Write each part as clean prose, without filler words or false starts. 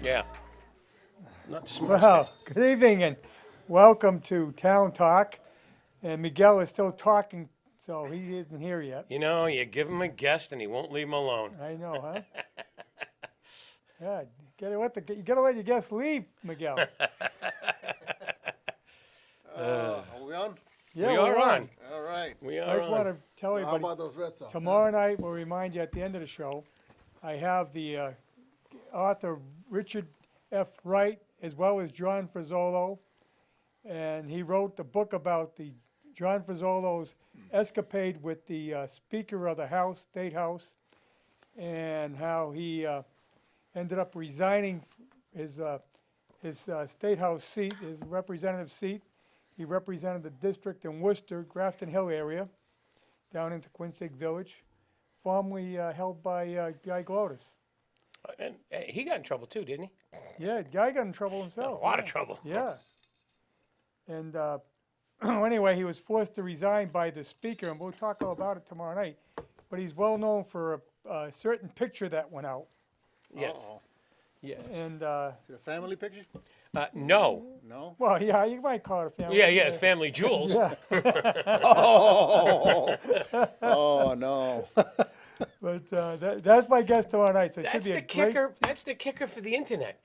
Yeah. Not the smartest Well, guy. good evening and welcome to Town Talk. And Miguel is still talking, so he isn't here yet. You know, you give him a guest and he won't leave him alone. I know, huh? Yeah, you gotta let your guests leave, Miguel. Are we on? Yeah, We are we're on. All right. We I are just want on. to tell How everybody, about those Red Sox? tomorrow night, we'll remind you at the end of the show, I have the author Richard F. Wright as well as John Frisolo. And he wrote the book about the John Frisolo's escapade with the Speaker of the House, State House, and how he ended up resigning his State House seat, his representative seat. He represented the district in Worcester, Grafton Hill area, down into Quincy Village, formerly held by Guy Glodis. And he got in trouble too, didn't he? Yeah, Guy got in trouble A himself. lot of trouble. Yeah. And anyway, he was forced to resign by the speaker, and we'll talk all about it tomorrow night. But he's well known for a certain picture that went out. Yes. Uh-oh. Yes. And, Is it a family picture? No. No. well, yeah, you might call it a family. Yeah, it's Family Jewels. Yeah, Oh, oh no. but that's my guess tomorrow night, so it should That's be the a great... kicker. That's the kicker for the internet.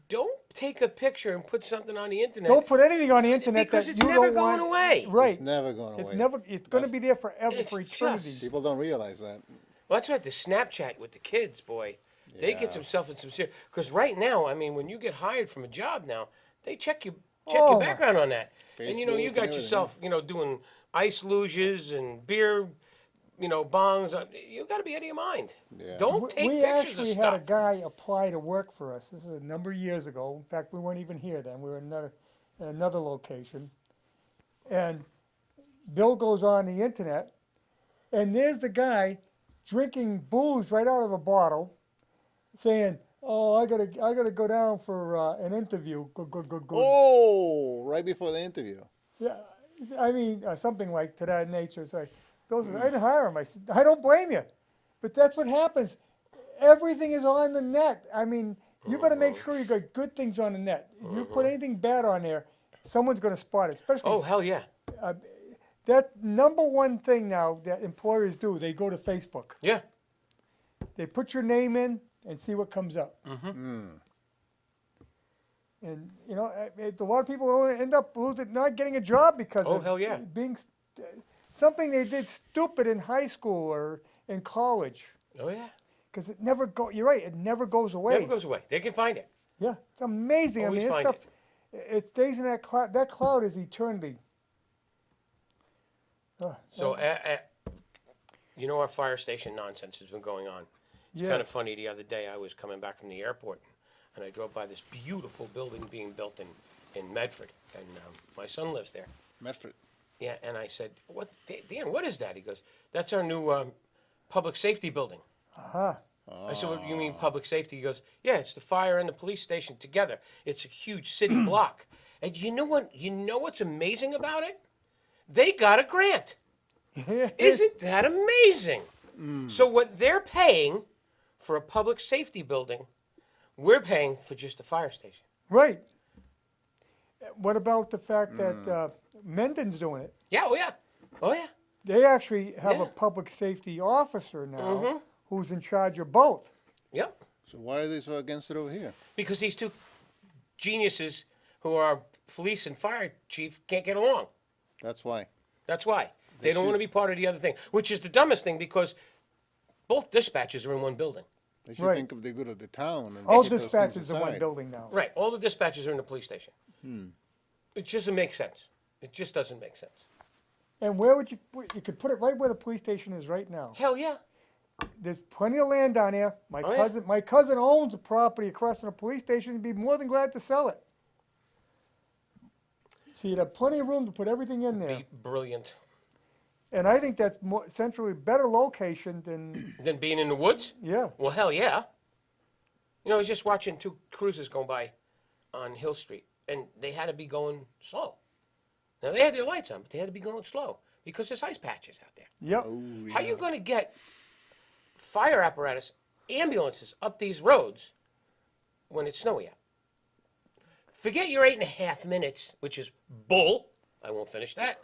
Don't take a picture and put something on the internet. Don't put anything on the internet because that it's you never don't going want. away. Right. It's never going It's away. never. It's going to That's- be there forever, It's for eternity. just- People don't realize that. Well, that's right. The Snapchat with the kids, boy, they get Yeah. themselves in some serious. Because right now, I mean, when you get hired from a job now, they check your Oh, your my- background on that, and you know Facebook you and got everything. yourself, doing ice luges and beer, bongs. You got to be out of your mind. Yeah. Don't take We pictures actually of had stuff. a guy apply to work for us. This is a number of years ago. In fact, we weren't even here then. We were in another location. And Bill goes on the internet, and there's the guy drinking booze right out of a bottle, saying, "Oh, I gotta go down for an interview." Go. Oh, right before the interview. Yeah, I mean something like to that nature. It's like Bill says, "I didn't hire him." I said, "I don't blame you," but that's what happens. Everything is on the net. I mean, you better make sure you got good things on the net. If you put anything bad on there, someone's going to spot it. Especially Oh hell yeah, that number one thing now that employers do. They go to Facebook. yeah. They put your name in and see what comes up. Mm. And a lot of people end up not getting a job because Oh, of hell yeah. being something they did stupid in high school or in college. Oh yeah. Because it never go. You're right. It never goes away. Never goes away. They can find it. Yeah, it's amazing. Always I mean, this find stuff. It stays in that cloud. That cloud is eternity. So, our fire station nonsense has been going on. It's Yeah. kind of funny. The other day, I was coming back from the airport, and I drove by this beautiful building being built in Medford, and my son lives there. Medford. Yeah, and I said, "What, Dan? What is that?" He goes, "That's our new public safety building." Aha. I said, "What do you mean public safety?" He goes, "Yeah, it's the fire and the police station together. It's a huge city block." And you know what? You know what's amazing about it? They got a grant. Isn't that amazing? So what they're paying for a public safety building, we're paying for just a fire station. Right. What about the fact that Mendon's doing it? Yeah, oh yeah, oh yeah. They actually have a Yeah. public safety officer now who's in charge of both. Yep. So why are they so against it over here? Because these two geniuses who are police and fire chief can't get along. That's why. That's why. They don't should- want to be part of the other thing, which is the dumbest thing because both dispatches are in one building. They should Right. think of the good of the town. And All keep those things dispatches in one aside. building now. Right. All the dispatches are in the police station. It just doesn't make sense. It just doesn't make sense. And where would you could put it right where the police station is right now. Hell yeah. There's plenty of land down there. Oh, yeah. My cousin owns a property across from the police station. He'd be more than glad to sell it. So you'd have plenty of room to put everything in there. Be brilliant. And I think that's more centrally better location than Than being in the woods? yeah. Well, hell yeah. I was just watching two cruisers going by on Hill Street, and they had to be going slow. Now, they had their lights on, but they had to be going slow because there's ice patches out there. Yep. Oh, How you going to get fire apparatus, ambulances up these roads when it's snowy out. Forget your 8.5 minutes, which is bull. I won't finish that.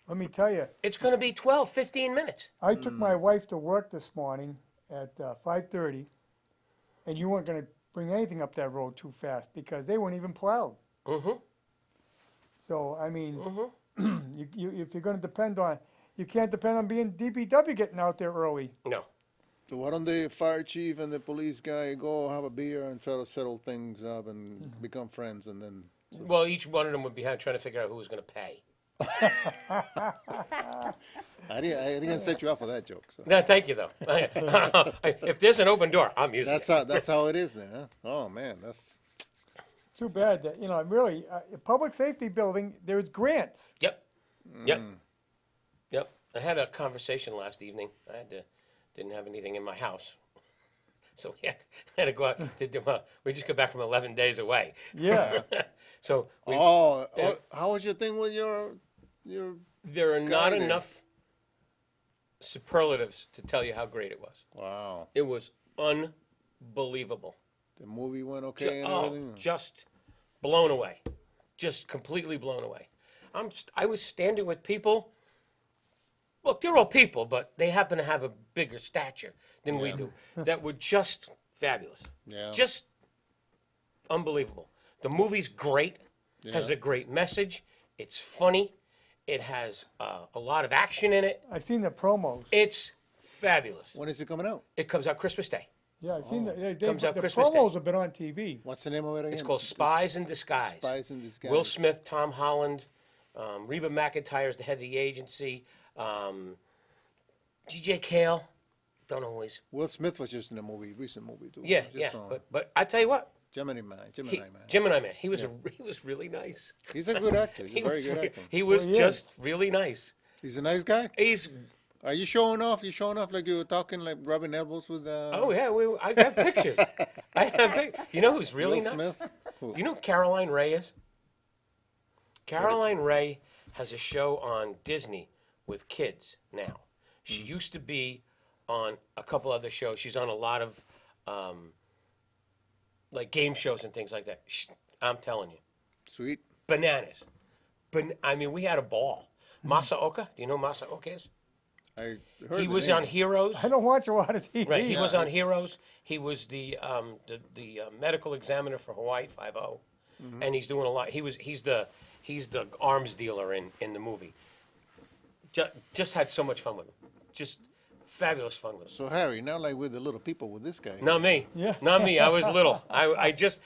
Let me tell you, It's going to be 12, 15 minutes. I took my wife to work this morning at 5:30, and you weren't going to bring anything up that road too fast because they weren't even plowed. Mm-hmm. So, I mean, if you're going to depend on, you can't depend on being DPW getting out there early. No. So why don't the fire chief and the police guy go have a beer and try to settle things up and become friends and then... Well, each one of them would be trying to figure out who was going to pay. I didn't set you up for that joke. So. No, thank you, though. If there's an open door, I'm using it. That's how it is then, huh? Oh, man, that's... Too bad that, really, a public safety building, there's grants. Yep. Yep. Yep. I had a conversation last evening. Didn't have anything in my house. So we had to go out to do, we just got back from 11 days away. Yeah. So how was your thing with your there are not guy there? enough superlatives to tell you how great it was. Wow. It was unbelievable. The movie went okay and everything? Just blown away. Just completely blown away. I was standing with people. Look, they're all people, but they happen to have a bigger stature than we do. That were just fabulous. Yeah. Just unbelievable. The movie's great. Yeah. Has a great message. It's funny. It has a lot of action in it. I've seen the promos. It's fabulous. When is it coming out? It comes out Christmas Day. Yeah, I've seen Comes out the Christmas Day. promos have been on TV. What's the name of it again? It's called Spies in Disguise. Spies in Disguise. Will Smith, Tom Holland, Reba McEntire is the head of the agency. DJ Cale, don't always. Will Smith was just in a recent movie too. Yeah, I just yeah. saw him. But I tell you what, Gemini Man. Gemini Man. He was really nice. He's a good actor. He's He a very was, good actor. he was Well, he just is. really nice. He's a nice guy. He's Are you showing off? You showing off like you were talking like rubbing elbows with oh yeah, I have pictures. I have you know who's really Will nuts? Smith? Who? You know who Caroline Ray is? Caroline Ray has a show on Disney with kids now. She used to be on a couple other shows. She's on a lot of like game shows and things like that. I'm telling you, Sweet. bananas. But I mean, we had a ball. Masaoka, do you know who Masaoka is? I heard He the was name. on Heroes. I don't watch a lot of TV. Right, he Yeah, was on it's- Heroes. He was the medical examiner for Hawaii 5-0, and he's doing a lot. He's the arms dealer in the movie. Just had so much fun with him. Just fabulous fun with him. So Harry, not like with the little people with this guy. Not me. Yeah. Not me. I was little. I was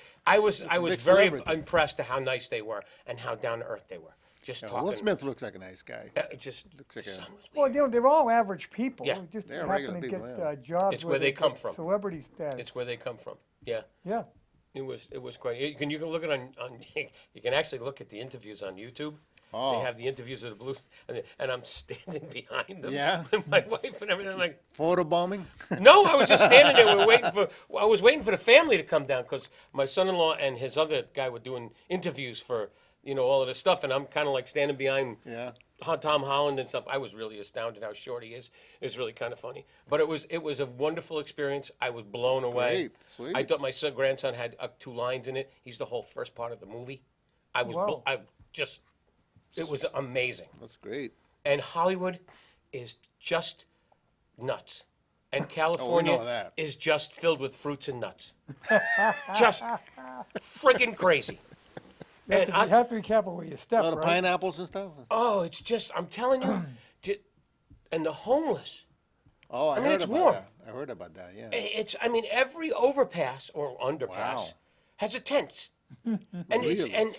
big very celebrity. impressed to how nice they were and how down to earth they were. Just Yeah, talking. Will Smith looks like a nice guy. It just Looks like the a- sun was Well, weird. they're all average people. Yeah. who just They're happen regular to people, get yeah. jobs. It's where they come get from. Celebrity status. It's where they come from. Yeah. Yeah. It was quite. You can look it on you can actually look at the interviews on YouTube. Oh. They have the interviews of the Blues, and I'm standing behind them. Yeah. with my wife and everything. I'm like, Photo bombing? no, I was just standing there. I was waiting for the family to come down because my son-in-law and his other guy were doing interviews for all of this stuff, and I'm kind of like standing behind Yeah. Tom Holland and stuff. I was really astounded how short he is. It was really kind of funny, but it was a wonderful experience. I was blown away. great. Sweet. I thought my grandson had 2 lines in it. He's the whole first part of the movie. I was Wow. it was amazing. That's great. And Hollywood is just nuts. And California that. is just filled with fruits and nuts. Just friggin' crazy. You have, And to, you I- have to be careful where you A step, lot of right? pineapples and stuff. Oh, it's just, I'm telling you. And the homeless. Oh, I, mean, heard it's about warm. that. I heard about that. Yeah. Every overpass or underpass Wow. has a tent. And it's, Really?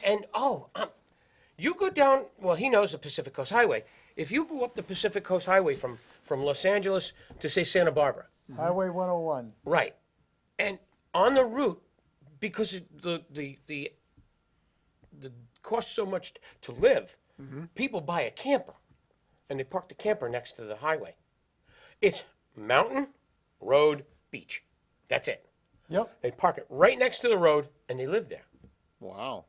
you go down, well, he knows the Pacific Coast Highway. If you go up the Pacific Coast Highway from Los Angeles to, say, Santa Barbara, Highway 101. right, and on the route, because the costs so much to live, people buy a camper, and they park the camper next to the highway. It's mountain, road, beach. That's it. Yep. They park it right next to the road, and they live there. Wow.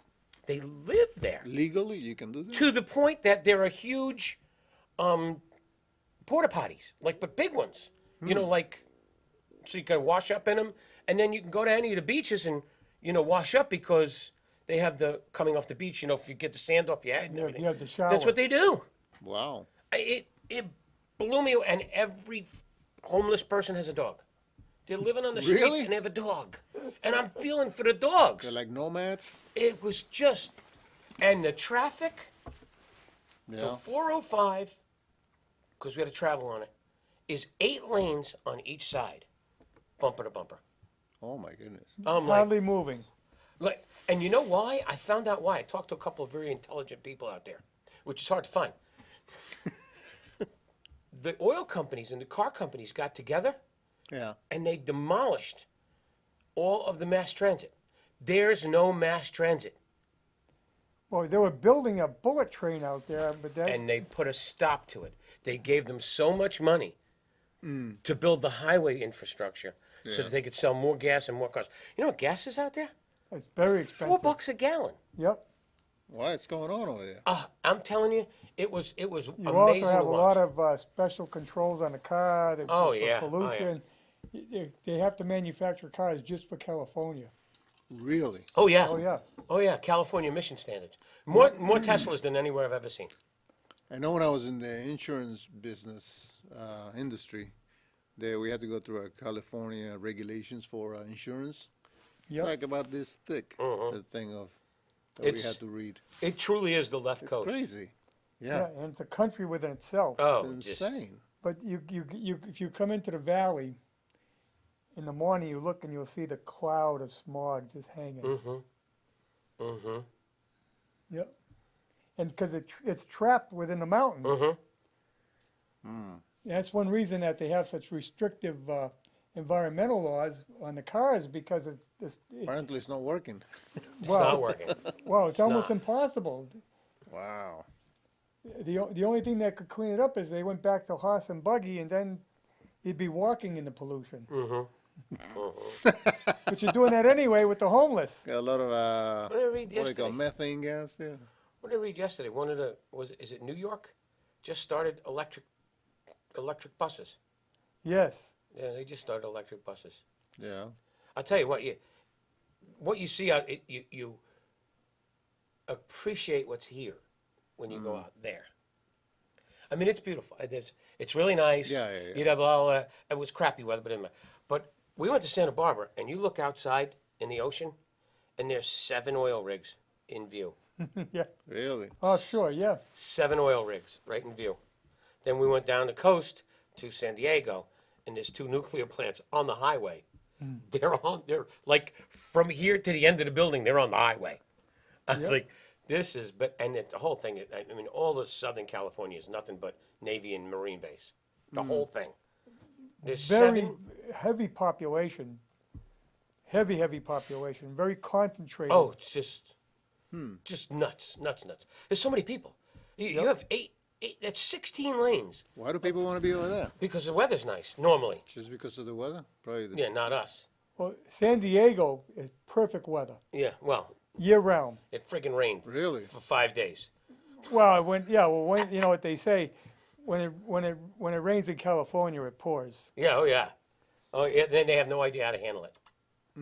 They live there Legally, you can do that? to the point that there are huge porta potties, but big ones. Like so you can wash up in them, and then you can go to any of the beaches and wash up because they have the coming off the beach. If you get the sand off your head and everything. You have the shower. That's what they do. Wow. It blew me away. And every homeless person has a dog. They're living on the streets Really? and they have a dog. And I'm feeling for the dogs. They're like nomads. It was just, and the traffic, the Yeah. 405, because we had to travel on it, is 8 lanes on each side, bumper to bumper. Oh my goodness. I'm like, Hardly moving. and you know why? I found out why. I talked to a couple of very intelligent people out there, which is hard to find. The oil companies and the car companies got together Yeah. and they demolished all of the mass transit. There's no mass transit. Well, they were building a bullet train out there, but that, And they put a stop to it. They gave them so much money to build the highway infrastructure so Yeah. that they could sell more gas and more cars. You know what gas is out there? it's very expensive. $4 a gallon. Yep. What's going on over there? I'm telling you, it was You amazing also have to a watch. lot of special controls on the car Oh, for yeah. Oh, yeah. pollution. They have to manufacture cars just for California. Really? Oh yeah. Oh, yeah. Oh yeah. California emission standards. More Teslas than anywhere I've ever seen. I know when I was in the insurance business industry, there we had to go through California regulations for insurance. Yep. It's like about this thick, the thing of that we It's- had to read. It truly is the left It's coast. crazy. Yeah, Yeah, and it's a country within itself. Oh, it's just insane. But if you come into the valley in the morning, you look and you'll see the cloud of smog just hanging. Mm-hmm. Yep. And because it's trapped within the mountains. Mm-hmm. That's one reason that they have such restrictive environmental laws on the cars, because Apparently, it's not working. It's not working. well, it's almost not. impossible. Wow. The only thing that could clean it up is they went back to horse and buggy, and then you'd be walking in the pollution. But you're doing that anyway with the homeless. Got a lot of What did I read what do you yesterday? call methane gas there. What did I read yesterday? One of the is it New York? Just started electric buses. Yes. Yeah, they just started electric buses. Yeah. I'll tell you what you see out you appreciate what's here when you go out there. I mean, it's beautiful. It's really nice. Yeah, yeah, yeah. You'd have all it was crappy weather, but anyway. But we went to Santa Barbara, and you look outside in the ocean, and there's 7 oil rigs in view. Yeah. Really? Oh, sure. Yeah. 7 oil rigs right in view. Then we went down the coast to San Diego, and there's 2 nuclear plants on the highway. They're like from here to the end of the building, they're on the highway. I was like, this is, the whole thing, I mean, all of Southern California is nothing but Navy and Marine base. The whole thing. There's Very 7, heavy population. Heavy population. Very concentrated. oh, it's just nuts. There's so many people. You have 8, that's 16 lanes Why do people want to be over there? because the weather's nice, normally. Just because of the weather? Probably. Yeah, not us. Well, San Diego is perfect weather Yeah, well, year round. it friggin' rained Really? for 5 days. Well, when you know what they say, when it rains in California, it pours. Yeah, oh yeah. Oh yeah, then they have no idea how to handle it.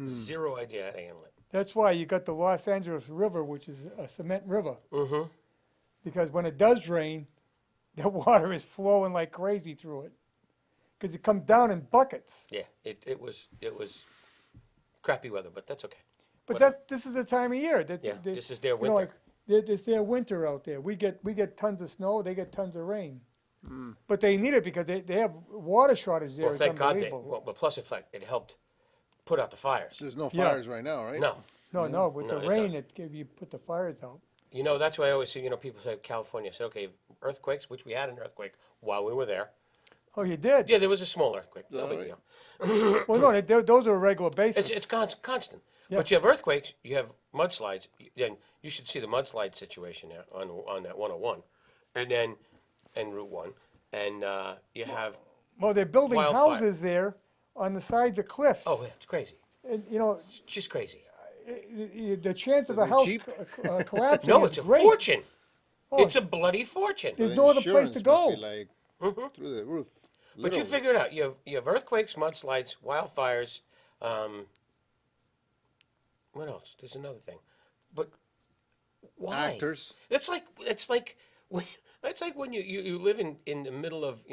Zero idea how to handle it. That's why you got the Los Angeles River, which is a cement river. Mm-hmm. Because when it does rain, the water is flowing like crazy through it. Because it comes down in buckets. Yeah, it was crappy weather, but that's okay. But Whatever. this is the time of year. Yeah, this is their You know, winter. like, it's their winter out there. We get tons of snow. They get tons of rain. But they need it because they have water shortage there. Well, It's thank God unbelievable. but plus it helped put out the fires. There's no Yeah. fires right now, right? No, No, with No, the it rain, you put the fires out. that's why I always see, people say California. I said, okay, earthquakes, which we had an earthquake while we were there. Oh, you did? Yeah, there was a small earthquake. No All big right. deal. Well, no, those are a regular basis. It's constant. Yeah. But you have earthquakes, you have mudslides. Then you should see the mudslide situation there on that 101, and Route 1, and you have Well, they're building Wildfire. houses there on the sides of cliffs. yeah, it's crazy. And, It's just crazy. the chance of the they're house cheap? collapsing No, is it's a great. fortune. Oh, It's a bloody fortune. There's The no other place to insurance go. must be like through the roof. But you Literally. figure it out. You have earthquakes, mudslides, wildfires, What else? There's another thing, but why? Actors. It's like when you live in the middle of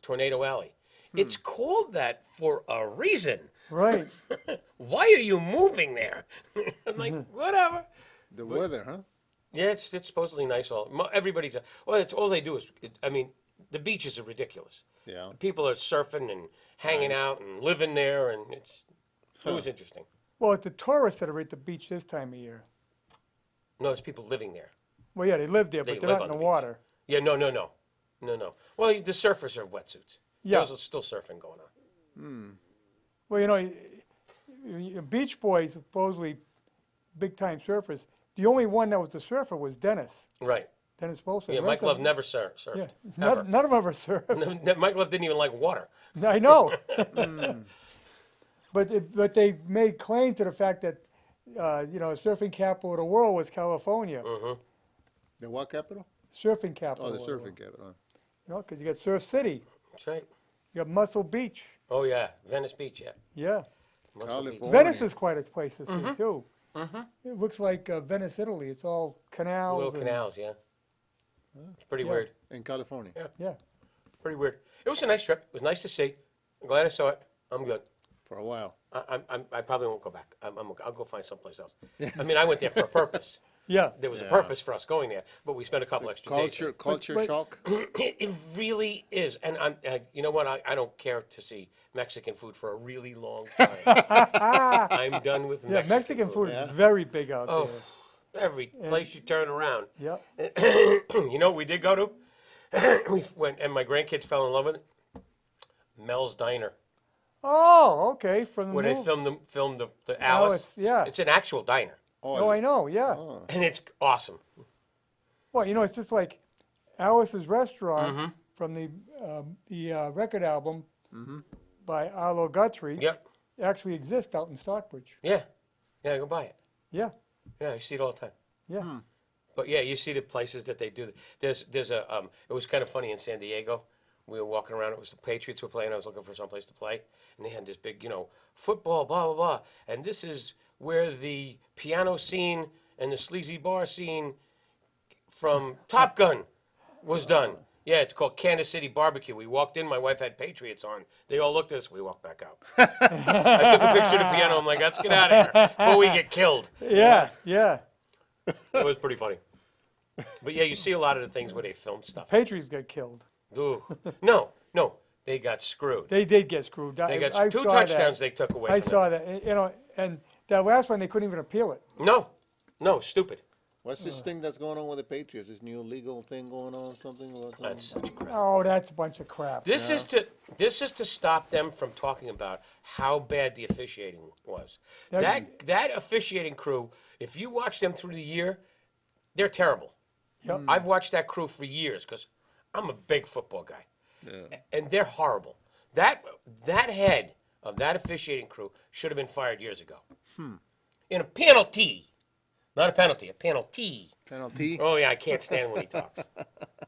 Tornado Alley. It's called that for a reason. Right. Why are you moving there? I'm like, whatever. The weather, huh? Yeah, it's supposedly nice. Everybody's well. It's all they do is. I mean, the beaches are ridiculous. Yeah. People are surfing and hanging out and living there, and it was interesting. Well, it's the tourists that are at the beach this time of year. No, it's people living there. Well, yeah, they live there, They but they're live not in on the the beach. water. Yeah, no. Well, the surfers are wetsuits. Yeah. There's still surfing going on. Well, Beach Boys, supposedly big-time surfers. The only one that was a surfer was Dennis. Right. Dennis Bolson. Yeah, The Mike rest of Love them- never surfed. Yeah, Ever. none of them ever surfed. Mike Love didn't even like water. I know. But they made claim to the fact that, surfing capital of the world was California. The what capital? Surfing capital. Oh, the of world. surfing capital. Because you got Surf City, That's right. you got Muscle Beach. Oh yeah, Venice Beach. Yeah. Yeah. Muscle Beach. California. Venice is quite a place to see, too. It looks like Venice, Italy. It's all canals. Little and- canals. Yeah. It's pretty Yeah. weird. In California. Yeah. Pretty weird. It was a nice trip. It was nice to see. I'm glad I saw it. I'm good. For a while. I probably won't go back. I'll go find someplace else. I mean, I went there for a purpose. Yeah. There was a Yeah. purpose for us going there, but we spent a couple extra days. Culture but- shock. It really is, and you know what? I don't care to see Mexican food for a really long time. I'm done with Yeah, Mexican food Yeah. is very big out Oh, there. every place you turn around. Yeah. You know what we did go to? We went, and my grandkids fell in love with it. Mel's Diner, Oh, okay. From the where they movie. filmed the Alice, Alice. yeah. It's an actual diner, Oh, I know. Yeah. Oh. and it's awesome. Well, it's just like Alice's Restaurant Mm-hmm. from the record album by Arlo Guthrie Yep. actually exists out in Stockbridge. Yeah. Go buy it. Yeah. Yeah, I see it all the time. Yeah. But yeah, you see the places that they do. There's a it was kind of funny in San Diego. We were walking around. It was the Patriots were playing. I was looking for someplace to play, and they had this big, football, blah blah blah. And this is where the piano scene and the sleazy bar scene from Top Gun was done. Yeah, it's called Kansas City Barbecue. We walked in. My wife had Patriots on. They all looked at us. We walked back out. I took a picture of the piano. I'm like, let's get out of here before we get killed. Yeah. Yeah. It was pretty funny. But yeah, you see a lot of the things where they film stuff. Patriots got killed. Ooh. No, they got screwed. They did get screwed. They got I two saw touchdowns That. they took away I from saw that. And that last one, they couldn't even appeal it. them. No, stupid. What's this thing that's going on with the Patriots? This new legal thing going on? Something? That's such crap. Oh, that's a bunch of crap. This is to stop them from talking about how bad the officiating was. That officiating crew, if you watch them through the year, they're terrible. Yep. I've watched that crew for years because I'm a big football guy. Yeah. And they're horrible. That head of that officiating crew should have been fired years ago. In a penalty. Not a penalty, a penalty. Penalty? Oh, yeah, I can't stand when he talks.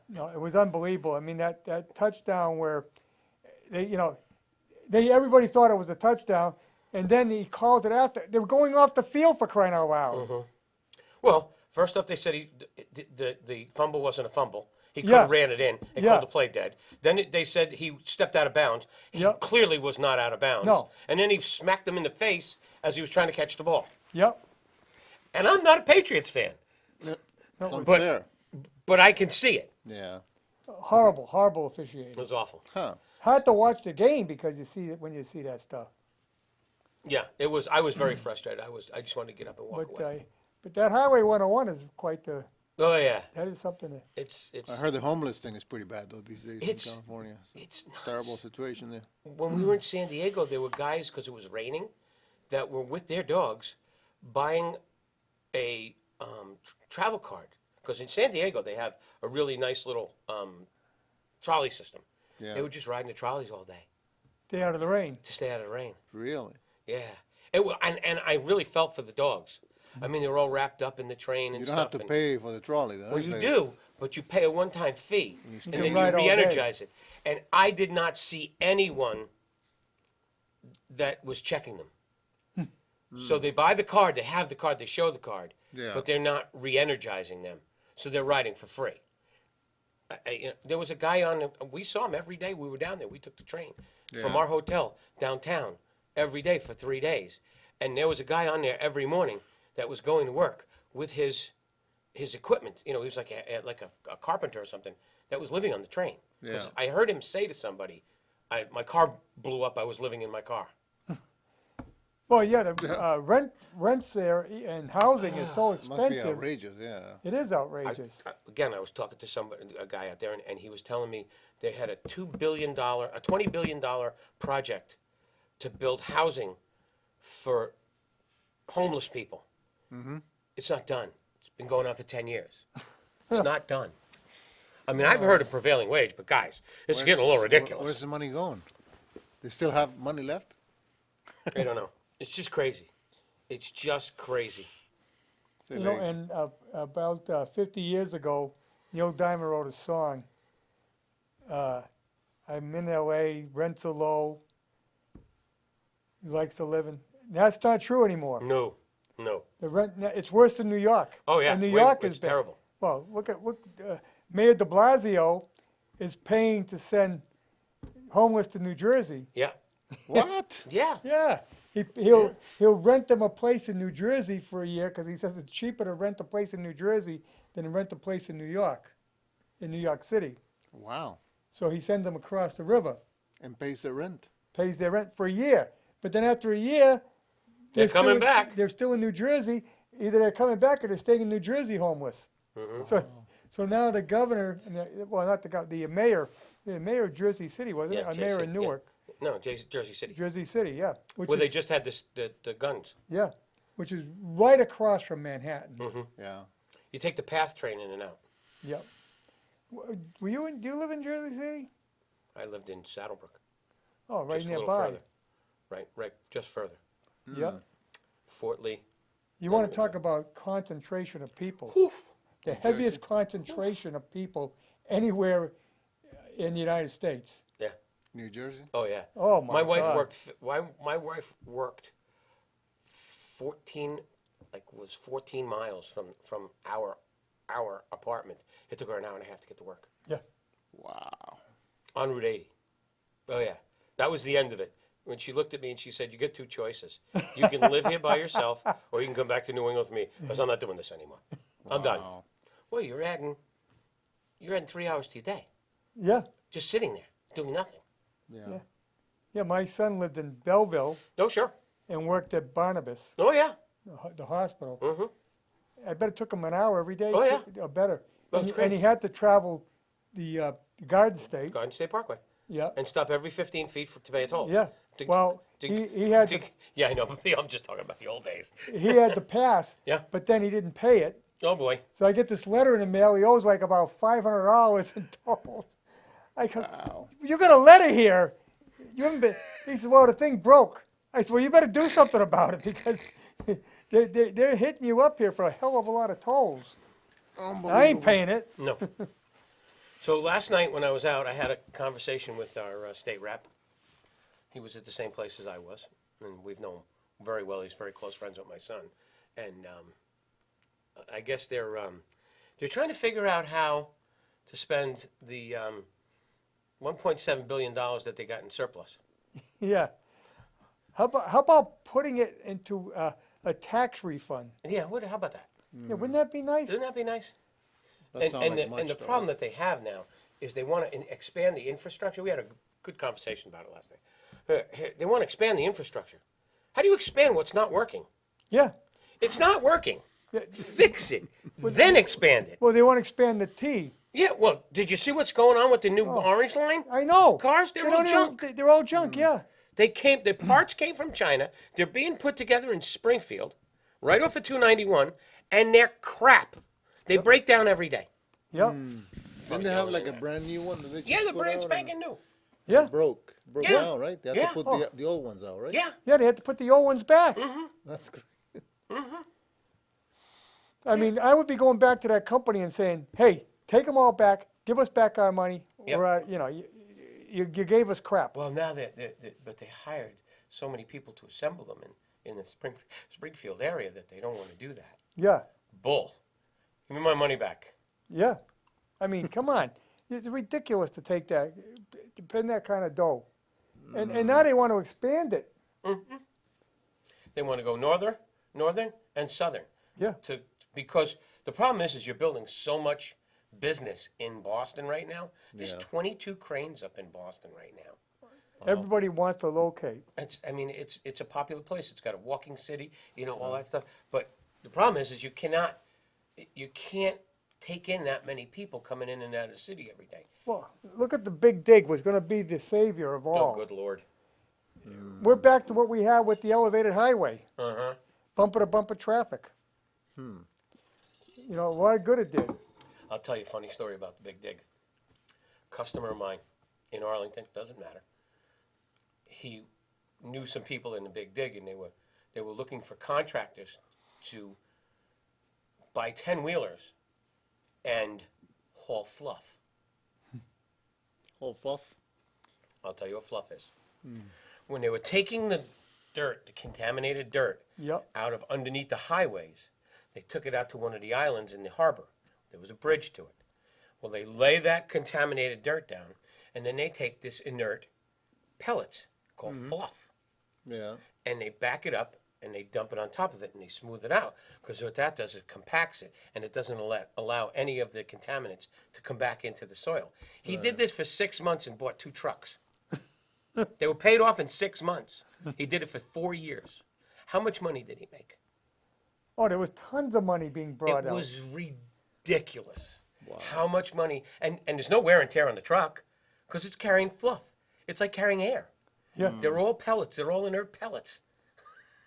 No, it was unbelievable. I mean, that touchdown where everybody thought it was a touchdown, and then he calls it after. They were going off the field for crying out loud. Well, first off, they said the fumble wasn't a fumble. He could Yeah. have ran it in and Yeah. called the play dead. Then they said he stepped out of bounds. He Yep. clearly was not out of bounds. No. And then he smacked him in the face as he was trying to catch the ball. Yep. And I'm not a Patriots fan, Unfair. but I can see it. Yeah. Horrible It officiating. was awful. Huh. Hard to watch the game because you see it when you see that stuff. Yeah, it was. I was very frustrated. I just wanted to get up and walk But away. but that Highway 101 is quite the. Oh yeah, That is something to. it's I heard the homeless thing is pretty bad though these days It's- in California. it's nuts. Terrible situation there. When we were in San Diego, there were guys because it was raining that were with their dogs buying a travel card because in San Diego they have a really nice little trolley system. Yeah. They were just riding the trolleys all day Stay out of the rain. to stay out of the rain. Really? Yeah, and I really felt for the dogs. I mean, they were all wrapped up in the train and You don't stuff. have to and- pay for the trolley though. Well, you Like- do, but you pay a one-time fee, and can then ride you all day. re-energize it. And I did not see anyone that was checking them. So they buy the card, they have the card, they show the card, Yeah. but they're not re-energizing them. So they're riding for free. There was a guy on, we saw him every day. We were down there. We took the train from Yeah. our hotel downtown every day for 3 days. And there was a guy on there every morning that was going to work with his equipment. He was like a carpenter or something that was living on the train. 'Cause Yeah. I heard him say to somebody, my car blew up. I was living in my car. Well, yeah, the rents there and housing is so Must be expensive. outrageous, yeah. It is outrageous. Again, I was talking to a guy out there, and he was telling me they had a $20 billion project to build housing for homeless people. Mm-hmm. It's not done. It's been going on for 10 years. It's not done. I mean, I've heard of prevailing wage, but guys, it's getting a little ridiculous. Where's the money going? They still have money left? I don't know. It's just crazy. It's just crazy. Say You know, like- and about 50 years ago, Neil Diamond wrote a song. I'm in LA, rents are low. He likes to live in. That's not true anymore. No. The rent, it's worse than New York. Oh, yeah. And New It's way- York it's is bad. terrible. Well, look, Mayor de Blasio is paying to send homeless to New Jersey. Yeah. What? Yeah. Yeah, he'll rent them a place in New Jersey for a year because he says it's cheaper to rent a place in New Jersey than to rent a place in New York City. Wow. So he sends them across the river, And pays the rent. pays their rent for a year. But then after a year, They're still coming in- back. They're still in New Jersey. Either they're coming back or they're staying in New Jersey homeless. Mm-hmm. So now the governor, well, not the mayor of Jersey City, wasn't Yeah, it? A mayor JC, in yeah. Newark, No, Jersey City. Jersey City, yeah. Which Where they is, just had the guns. yeah, which is right across from Manhattan. Yeah. You take the PATH train in and out. Yep. Do you live in Jersey City? I lived in Saddlebrook. Oh, right Just a little nearby. further. Right, just further. Yep. Fort Lee. You want to talk about concentration of people? Poof. The heaviest concentration of people anywhere in the United States. Yeah. New Jersey? Oh yeah. Oh my My wife God. worked. My wife worked 14 miles from our apartment. It took her an hour and a half to get to work Yeah. Wow. on Route 80. Oh yeah. That was the end of it. When she looked at me and she said, "You get two choices. You can live here by yourself, or you can come back to New England with me." Because I'm not doing this anymore. I'm done. Wow. Well, you're adding 3 hours to your day, Yeah. just sitting there doing nothing. Yeah. Yeah. My son lived in Belleville Oh sure. and worked at Barnabas, Oh yeah. the hospital. Mm-hmm. I bet it took him an hour every day. Oh, yeah. Or better. That's And crazy. he had to travel the Garden State. Garden State Parkway. Yeah. And stop every 15 feet to pay a toll. Yeah. To- Well, to- he had to, Yeah, I know, but I'm just talking about the old days. he had to pass. Yeah. But then he didn't pay it. Oh boy. So I get this letter in the mail. He owes like about $500 in tolls. I go, Wow. you got a letter here. You haven't been. He said, well, the thing broke. I said, well, you better do something about it because they're hitting you up here for a hell of a lot of tolls. I ain't paying it. No. So last night when I was out, I had a conversation with our state rep. He was at the same place as I was, and we've known him very well. He's very close friends with my son, and I guess they're trying to figure out how to spend the $1.7 billion that they got in surplus. Yeah. How about putting it into a tax refund? Yeah, how about that? Yeah, wouldn't that be nice? Doesn't that be nice? That And, sound and, like the, much, and the though. problem that they have now is they want to expand the infrastructure. We had a good conversation about it last night. They want to expand the infrastructure. How do you expand what's not working? Yeah. It's not working. Yeah. Fix it, then expand it. Well, they want to expand the T. Yeah, well, did you see what's going on with the new Orange Line? I know. Cars, they're They all don't even- junk. They're all junk, yeah. The parts came from China. They're being put together in Springfield, right off of 291, and they're crap. They break down every day. Yep. Didn't they have like a brand new one that they just Yeah, the put brand out spanking new. Yeah. and broke Yeah. down, right? They have Yeah. to put the old ones out, right? Yeah. Yeah, they had to put the old ones back. That's great. I mean, I would be going back to that company and saying, hey, take them all back, give us back our money, Yep. or, you gave us crap. Well, now but they hired so many people to assemble them, in the Springfield area that they don't want to do that. Yeah, Bull. Give me my money back. yeah. I mean, come on. It's ridiculous to take that, to spend that kind of dough. And now they want to expand it. They want to go northern and southern. Yeah. Because the problem is you're building so much business in Boston right now. There's 22 cranes up in Boston right now. Everybody wants to locate. It's a popular place. It's got a walking city, all that stuff. But the problem is you can't take in that many people coming in and out of the city every day. Well, look at the Big Dig was going to be the savior of Oh, all. good Lord. We're back to what we had with the elevated highway. Uh-huh. Bumper to bumper traffic. A lot of good it did. I'll tell you a funny story about the Big Dig. Customer of mine in Arlington, doesn't matter. He knew some people in the Big Dig, and they were looking for contractors to buy 10-wheelers and haul fluff. Whole fluff? I'll tell you what fluff is. When they were taking the dirt, the contaminated dirt, Yep. out of underneath the highways, they took it out to one of the islands in the harbor. There was a bridge to it. Well, they lay that contaminated dirt down, and then they take this inert pellets called fluff, Yeah. and they back it up, and they dump it on top of it, and they smooth it out. Because what that does is compacts it, and it doesn't allow any of the contaminants to come back into the soil. He did this for 6 months and bought 2 trucks. They were paid off in 6 months. He did it for 4 years. How much money did he make? Oh, there was tons of money being brought It out. was ridiculous. How much money, and there's no wear and tear on the truck because it's carrying fluff. It's like carrying air. Yeah. They're all pellets. They're all inert pellets.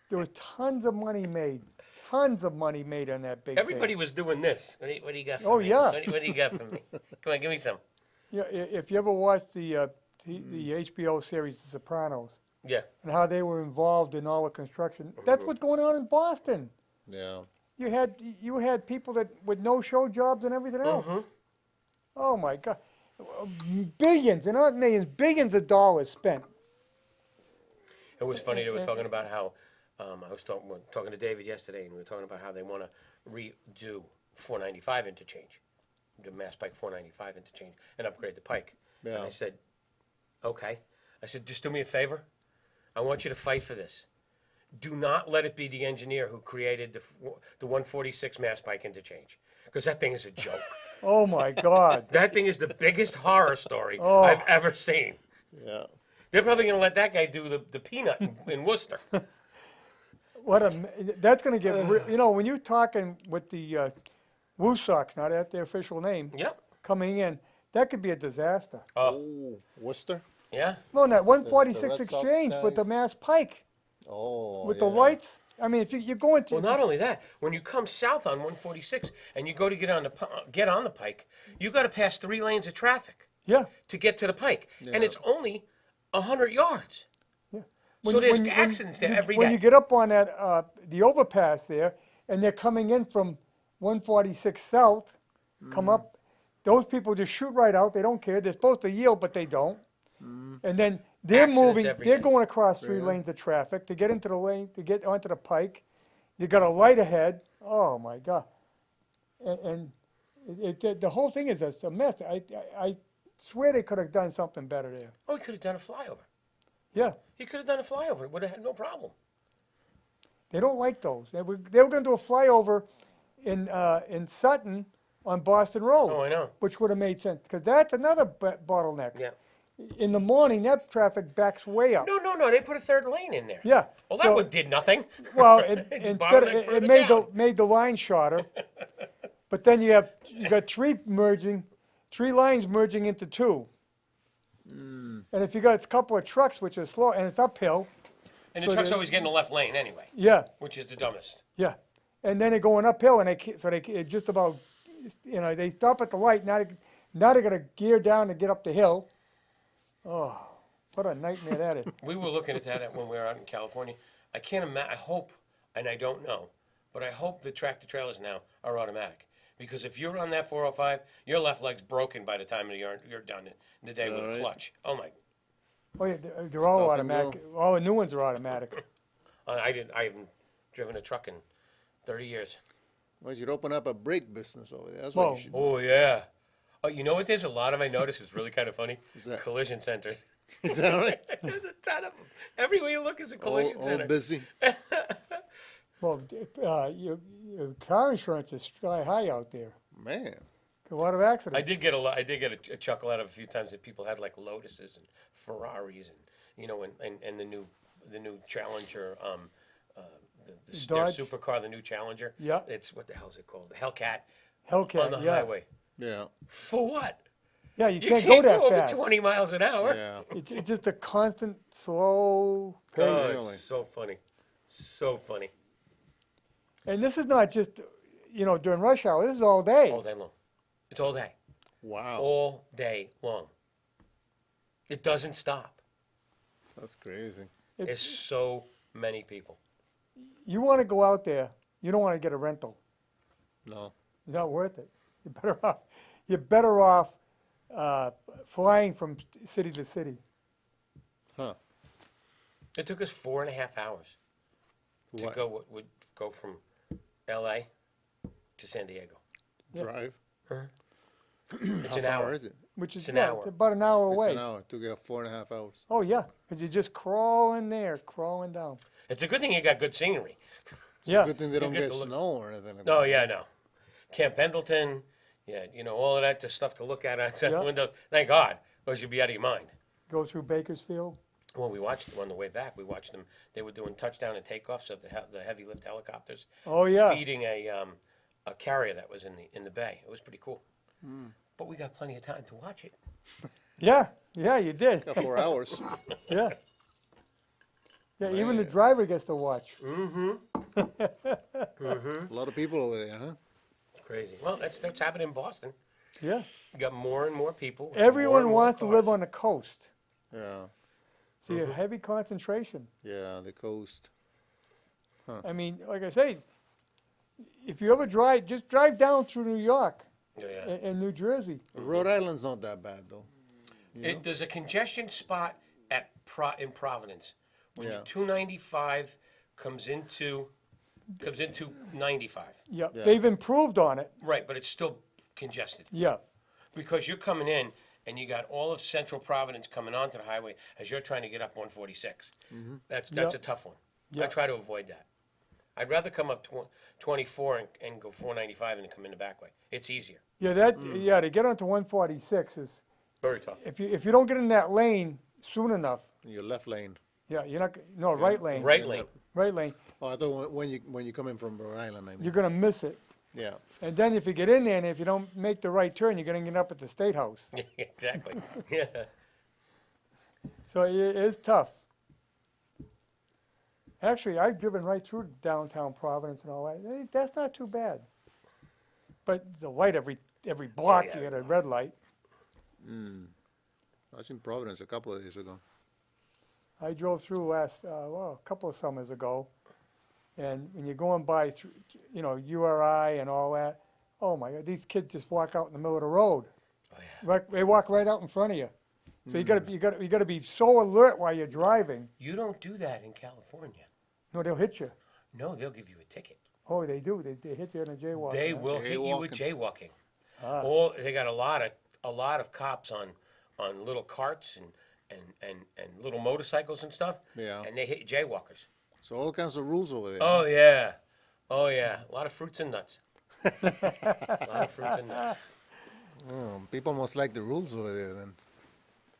There was tons of money made. Tons of money made on that Big Everybody Dig. was doing this. What do you got for Oh, me? yeah. What do you got for me? Come on, give me some. Yeah, if you ever watched the HBO series The Sopranos Yeah. and how they were involved in all the construction, that's what's going on in Boston. Yeah. You had people that with no show jobs and everything else. Oh my God, billions and not millions, billions of dollars spent. It was funny. They were talking about how I was talking to David yesterday, and we were talking about how they want to redo 495 interchange, the Mass Pike 495 interchange, and upgrade the Pike. And Yeah. I said, okay. I said, just do me a favor. I want you to fight for this. Do not let it be the engineer who created the 146 Mass Pike interchange, because that thing is a joke. Oh my God. That thing is the biggest horror story I've ever seen. Yeah. They're probably going to let that guy do the peanut in Worcester. That's going to get, when you're talking with the Woo Sox, not at their official name, Yep. coming in, that could be a disaster. Oh, Worcester? Yeah. No, that 146 Red Sox exchange with the guys. Mass Pike, Oh, with the yeah. lights. I mean, if you're going to, Well, not only that, when you come south on 146 and you go to get on the Pike, you got to pass 3 lanes of traffic yeah. to get to the Pike, and it's only 100 yards. Yeah. So there's accidents there every When you day. get up on that, the overpass there, and they're coming in from 146 South, come up, those people just shoot right out. They don't care. They're supposed to yield, but they don't. And then they're Accidents moving. every They're day. going across 3 lanes of traffic to get into the lane to get onto the Pike. You got a light ahead. Oh my God! And the whole thing is a mess. I swear they could have done something better there. Oh, he could have done a flyover. Yeah. He could have done a flyover. It would have had no problem. They don't like those. They were going to do a flyover in Sutton on Boston Road. Oh, I know. Which would have made sense, because that's another bottleneck. Yeah. In the morning, that traffic backs way up. No. They put a 3rd lane in there. Yeah. Well, that so- one did nothing. Well, It instead of, bottlenecked it further made the down. line shorter. But then you got 3 lines merging into 2. And if you got a couple of trucks, which is slow, and it's uphill, And the so truck's they- always getting the left lane anyway, yeah, which is the dumbest. yeah. And then they're going uphill, and it just about, they stop at the light. Now they got to gear down to get up the hill. Oh, what a nightmare that is. We were looking at that when we were out in California. I can't imagine. I hope, and I don't know, but I hope the tractor trailers now are automatic. Because if you're on that 405, your left leg's broken by the time you're done in the day with a right? clutch. Oh my! Oh yeah, they're all Stop and automatic. All the new ones are automatic. I didn't. I haven't driven a truck in 30 years. Well, you should open up a brake business over there. That's Well, what you should do. Oh yeah. Oh, you know what? There's a lot of I noticed is really kind of funny. What's that? Collision centers. Is that right? There's a ton of them. Everywhere you look is a collision All center. busy. well, your car insurance is sky high out there. Man. A lot of accidents. I did get a lot. I did get a chuckle out of a few times that people had like Lotuses and Ferraris and and the new Challenger, their Dodge? supercar, the new Challenger. Yeah. It's what the hell's it called? The Hellcat Hellcat, on the yeah. highway. Yeah. For what? Yeah, you You can't, can't go that over fast. 20 miles an hour. Yeah. It's just a constant, slow pace. Oh, Really? it's so funny. So funny. And this is not just, during rush hour. This is all day. All day long. It's all day. Wow. All day long. It doesn't stop. That's crazy. There's so many people. You want to go out there, you don't want to get a rental. No. It's not worth it. You're better off flying from city to city. Huh. It took us 4.5 hours to What? would go from L.A. to San Diego. Drive? It's How an far hour. is it? Which is It's an yeah, hour. it's about an hour It's away. an hour. It took you 4.5 hours. Oh yeah, because you're just crawling there, crawling down. It's a good thing you got good scenery. Yeah, Good thing they don't get get to look- snow or anything like Oh that. yeah, no. Camp Pendleton, yeah, all of that stuff to look at outside Yeah. the window. Thank God, or you'd be out of your mind. go through Bakersfield. Well, we watched them on the way back. We watched them. They were doing touchdown and takeoffs of the heavy lift helicopters, Oh yeah, feeding a carrier that was in the bay. It was pretty cool. But we got plenty of time to watch it. yeah, you did. Got 4 hours. Yeah, yeah. Even the Man. driver gets to watch. A lot of people over there, huh? Crazy. Well, that's happening in Boston. Yeah, You got more and more people. and more everyone and more wants to live cars. on the coast. Yeah. See a heavy concentration. Yeah, the coast. I mean, like I say, if you ever drive, just drive down through New York Yeah, yeah. and New Jersey. Rhode Island's not that bad, though. There's a congestion spot in Providence when Yeah. 295 comes into 95. Yeah, Yeah. they've improved on it. Right, but it's still congested Yeah, because you're coming in and you got all of Central Providence coming onto the highway as you're trying to get up 146. That's Yep. a tough one. I Yep. try to avoid that. I'd rather come up 24 and go 495 and come in the back way. It's easier. yeah, to get onto 146 is Very tough. if you don't get in that lane soon enough. Your left lane. Yeah, you're not. No, right lane. Right Yeah, lane. Right lane. Oh, I thought when you come in from Rhode Island, I mean. You're gonna miss it. Yeah. And then if you get in there and if you don't make the right turn, you're gonna get up at the State House. Exactly. Yeah. So it is tough. Actually, I've driven right through downtown Providence and all that. That's not too bad. But the light every block, yeah. you get a red light. I was in Providence a couple of days ago. I drove through a couple of summers ago, and when you're going by, through, URI and all that, oh my God, these kids just walk out in the middle of the road. Oh, yeah. Right, they walk right out in front of you. So you gotta be so alert while you're driving. You don't do that in California. No, they'll hit you. No, they'll give you a ticket. Oh, they do. They hit you on a jaywalk. They huh? will hit you with jaywalking. Ah. Or they got a lot of cops on little carts and little motorcycles and stuff. Yeah. And they hit jaywalkers. So all kinds of rules over there. Oh yeah. Oh yeah. A lot of fruits and nuts. A lot of fruits and nuts. Oh, people must like the rules over there then.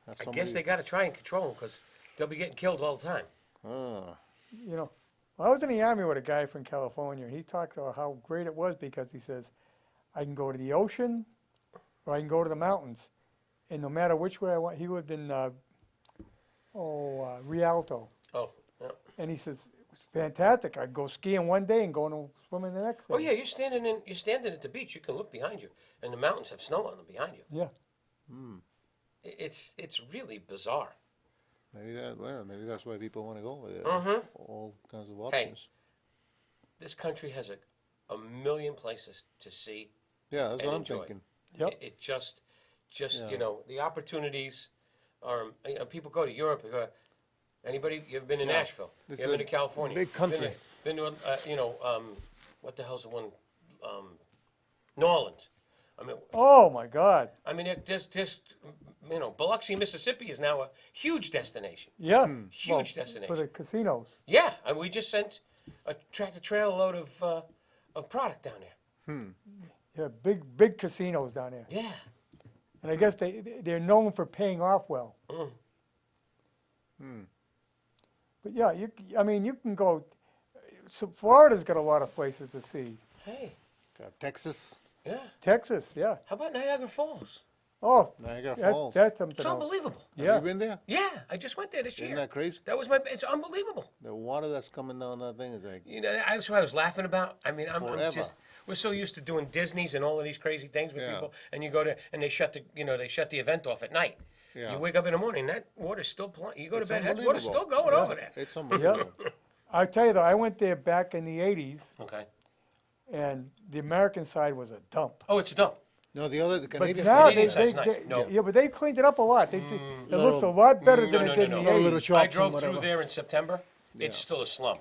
Have I guess they got to try and control them because they'll be getting killed all the time. Oh, I was in the army with a guy from California. He talked about how great it was because he says, I can go to the ocean or I can go to the mountains. And no matter which way I went, he lived in Rialto. Oh. Yeah. And he says, it was fantastic. I'd go skiing one day and go swimming the next day. Oh yeah. You're standing at the beach. You can look behind you, and the mountains have snow on them behind you. Yeah. It's really bizarre. maybe that's why people want to go over there. Mhm. All kinds of Hey. options. This country has a million places to see. Yeah, that's and what I'm enjoy. thinking. Yep. It just Yeah. the opportunities are. People go to Europe. Anybody? You ever been to Yeah. Nashville? This You ever is been to a California? big country. Been to what the hell's the one? New Orleans. Oh, my God. I mean, Biloxi, Mississippi is now a huge destination. Yeah. Huge For destination. the casinos. Yeah, and we just sent a tractor trailer load of product down there. Yeah, big casinos down there. Yeah. And I guess they're known for paying off well. But yeah, I mean, you can go, so Florida's got a lot of places to see. Hey. Texas, Yeah. Texas, yeah. How about Niagara Falls? Oh, Niagara that- Falls. that's something It's else. unbelievable. Yeah. Have you been there? Yeah, I just went there this Isn't year. that crazy? It's unbelievable. The water that's coming down that thing is like, That's what I was laughing about. I mean, I'm Forever. just, we're so used to doing Disney's and all of these crazy things with Yeah. people, and you go to, and they shut the event off at night. Yeah. You wake up in the morning, that water's still you go to It's bed, that water's still going over there. it's unbelievable. I tell you though, I went there back in the 80s, Okay. and the American side was a dump. Oh, it's a dump. No, the But Canadian now side. Canadian side's nice. No. yeah, but they cleaned it up a lot. It looks a lot better than it did in the Little 80s. shops I and drove whatever. through there in September. Yeah. It's still a slum.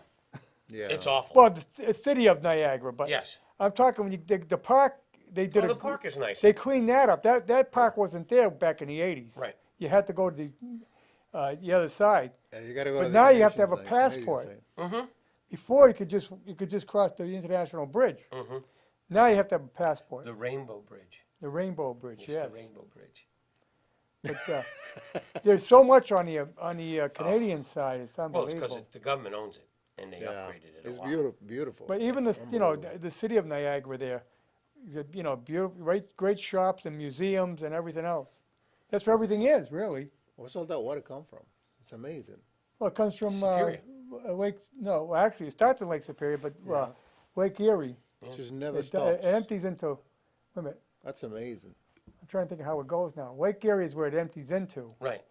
Yeah. It's awful. Well, the city of Niagara, but Yes. I'm talking when the park, they did Well, the park is nice. They cleaned that up. That park wasn't there back in the 80s. Right. You had to go to the other side. Yeah, you gotta go But to the now you have to Canadian have a side, Canadian passport. side. Before you could just cross the international bridge. Now you have to have a passport. The Rainbow Bridge. The Rainbow Bridge, It's yes. the Rainbow Bridge. But there's so much on the Canadian side. It's Well, it's unbelievable. because the government owns it, and they Yeah, upgraded it a it's lot. beautiful, beautiful. But even the city of Niagara there, beautiful, great shops and museums and everything else. That's where everything is, really. Where's all that water come from? It's amazing. Well, it comes from Superior. well, actually, it starts in Lake Superior, but Yeah. Lake Erie. It just never It stops. empties into, wait a minute, That's amazing. I'm trying to think of how it goes now. Lake Erie is where it empties into. Right.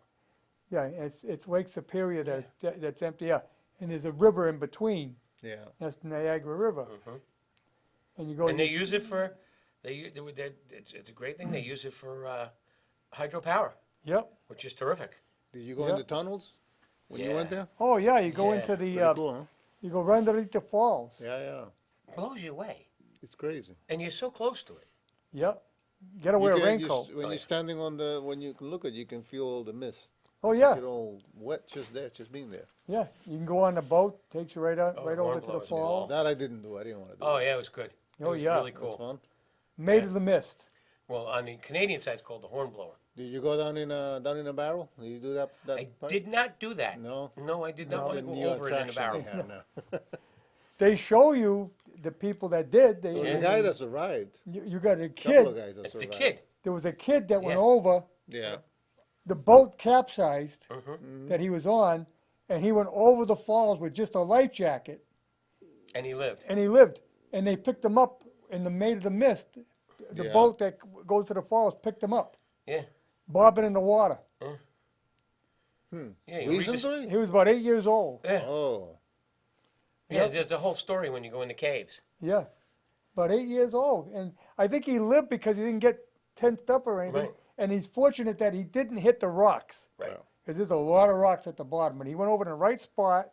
Yeah, it's Lake Superior that's empty, yeah. And there's a river in between. Yeah. That's the Niagara River. And you go. And they use it for, it's a great thing. They use it for hydropower, Yep. which is terrific. Did you go Yeah. in the tunnels when you went Yeah. there? Oh, yeah, you go Yeah. into the, Pretty cool, huh? you go right underneath the falls. Yeah, yeah. Blows you away, It's crazy. and you're so close to it. Yep. You gotta wear a You can raincoat. when Oh, you're yeah. standing when you can look at, you can feel all the mist. Oh, yeah, Get all wet just there, just being there. yeah. You can go on the boat, takes you right out, Oh, right the over horn to the blowers do fall. That I didn't do. I didn't want to do. Oh it. yeah, it was good. Oh, it was yeah. really It was cool. fun. Made Yeah. of the mist. Well, on the Canadian side, it's called the horn blower. Did you go down in a barrel? Did you do that? I part? did not do that. No. No, I did not That's want a to go new over it in a attraction barrel. they have now. They show you the people that did. There was a guy that survived. You got a Couple of kid. guys that The survived. kid. There was a kid that went Yeah. over. Yeah. The boat capsized Mm-hmm. that he was on, and he went over the falls with just a life jacket, And he lived. and he lived. And they picked him up in the Made of the Mist. The Yeah. boat that goes to the falls picked him up, Yeah. bobbing in the water. Yeah. You read the, Recently? He was about 8 years old. yeah. Oh. Yeah. Yep. There's a whole story when you go in the caves. Yeah, about 8 years old. And I think he lived because he didn't get tensed up or anything. Right. And he's fortunate that he didn't hit the rocks. Right. Yeah. Because there's a lot of rocks at the bottom. And he went over in the right spot,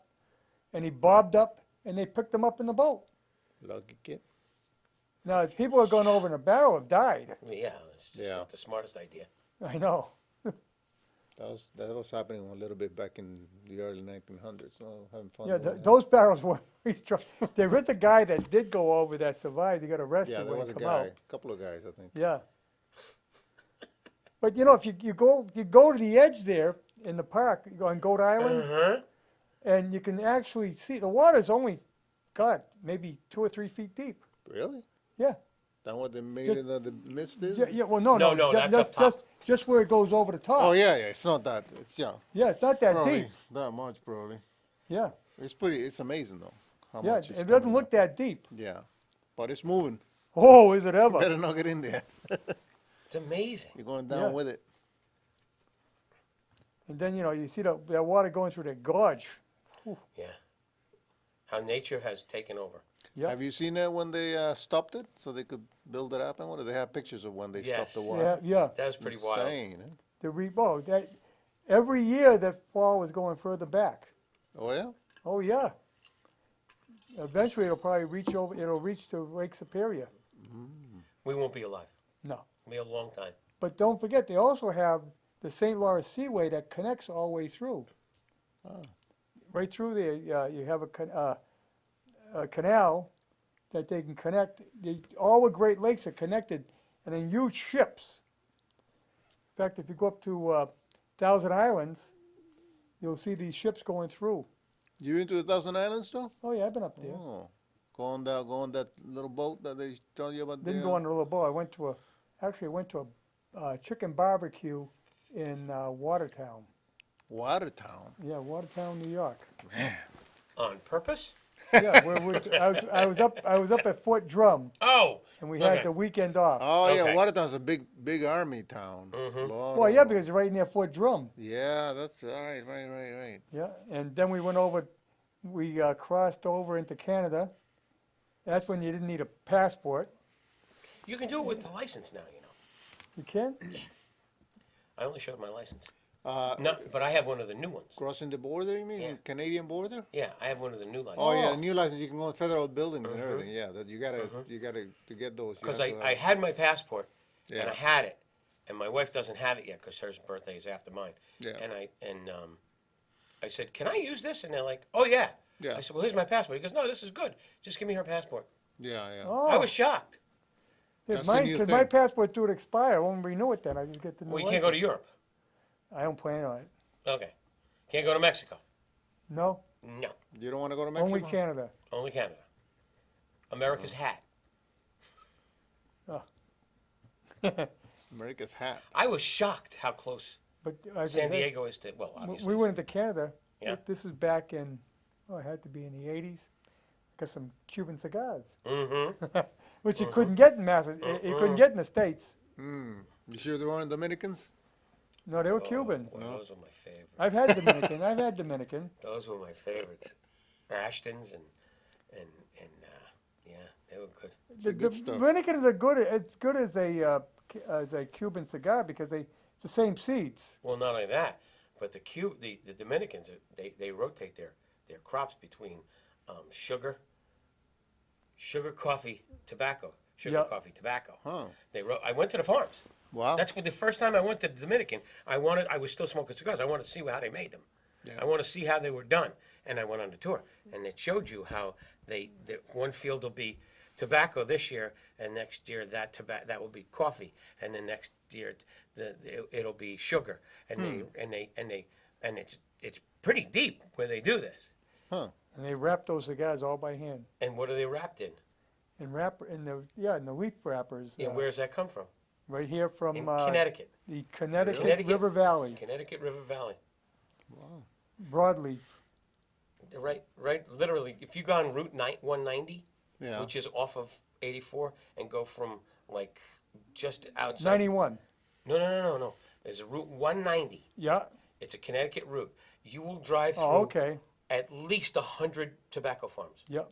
and he bobbed up, and they picked him up in the boat. Lucky kid. Now, if people are going over in a barrel have died. Yeah. It's just Yeah. not the smartest idea. I know. That was happening a little bit back in the early 1900s. So having fun. Yeah, doing that. those barrels were very strong. There is a guy that did go over that survived. He got arrested Yeah, there when was he a come guy, out. a couple of guys, I think. Yeah. But if you go to the edge there in the park, you go on Goat Island, Uh-huh. and you can actually see the water's only, God, maybe 2 or 3 feet deep. Really? Yeah. That what they made Just- in the mist is? Yeah, well, no, No, that's up top. just where it goes over the top. Oh yeah, yeah. It's not that. It's Yeah, it's not that probably deep. that much probably. Yeah, It's amazing though. How yeah, much is it doesn't coming look up. that deep. Yeah, but it's moving. Oh, is it ever? Better not get in there. It's amazing. You're going down Yeah. with it. And then, you see that water going through that gorge. Yeah. How nature has taken over. Yeah. Have you seen that when they stopped it so they could build it up and what? They have pictures of when they Yes. stopped the water. Yeah, That was pretty wild. Insane, huh? that every year that fall is going further back. Oh, yeah? Oh, yeah. Eventually, it'll probably it'll reach to Lake Superior. We won't be alive. No. It'll be a long time. But don't forget, they also have the St. Lawrence Seaway that connects all the way through. Oh. Right through there, you have a canal that they can connect. All the Great Lakes are connected, and then huge ships. In fact, if you go up to Thousand Islands, you'll see these ships going through. You into the Thousand Islands, though? Oh, yeah, I've been up there. Oh. Go on that little boat that they tell you about Didn't there? go on the little boat. I went to a chicken barbecue in Watertown. Watertown. Yeah, Watertown, New York. Man. On purpose? Yeah, I was up at Fort Drum, Oh! and we had Okay. the weekend off. Oh, yeah, Okay. Watertown's a big army town. Mhm. Lot Well, of- yeah, because you're right near Fort Drum. Yeah, that's all right. Yeah, and then we went over. We crossed over into Canada. That's when you didn't need a passport. You can do it with the license now, you know. You can? I only showed my license. Uh, No, but I have one of the new ones. Crossing the border, you mean? Yeah. Canadian border? Yeah, I have one of the new licenses. Oh, yeah, Oh. new license, you can go in federal buildings and everything, yeah, that you gotta, to get those. you Because have to I have- had my passport, and Yeah. I had it, and my wife doesn't have it yet because her birthday is after mine. Yeah. And I said, "Can I use this?" And they're like, "Oh yeah." Yeah. I said, "Well, here's my passport." He goes, "No, this is good. Just give me her passport." Yeah. Oh, I was shocked. yeah, That's the new because my thing. passport would expire. I won't renew it then. I just get the new Well, you can't go to license. Europe. I don't plan on it. Okay. Can't go to Mexico. No, No, You don't wanna go to Mexico? only Canada. only Canada. America's hat. America's hat. I was shocked how close But like I San said, Diego is to. Well, obviously. we went into Canada. Yeah. This was back in, it had to be in the 80s. Got some Cuban cigars, Mm-hmm. which you couldn't get in you couldn't get in the States. You sure there aren't Dominicans? No, they were Cuban. Well, No. those were my favorite. I've had Dominican. Those were my favorites. Ashtons and yeah, they were good. The good stuff. Dominicans are good. It's good as a Cuban cigar because it's the same seeds. Well, not only that, but the Dominicans they rotate their crops between sugar, coffee, tobacco, Yep. coffee, tobacco. Huh. I went to the farms. Wow. That's the first time I went to the Dominican. I was still smoking cigars. I wanted to see how they made them. Yeah. I want to see how they were done. And I went on the tour, and it showed you how one field will be tobacco this year, and next year that will be coffee, and then next year it'll be sugar, and it's pretty deep where they do this. Huh. And they wrap those cigars all by hand. And what are they wrapped in? In the leaf wrappers. Yeah, where's that come from? Right here from In Connecticut, the Connecticut Connecticut? River Valley, Connecticut River Valley. Wow. broadleaf. Right. Literally, if you go on Route 190, Yeah. which is off of 84, and go from like just outside. 91. No. There's a Route 190. Yeah. It's a Connecticut route. You will drive through Oh, okay. at least 100 tobacco farms. Yep.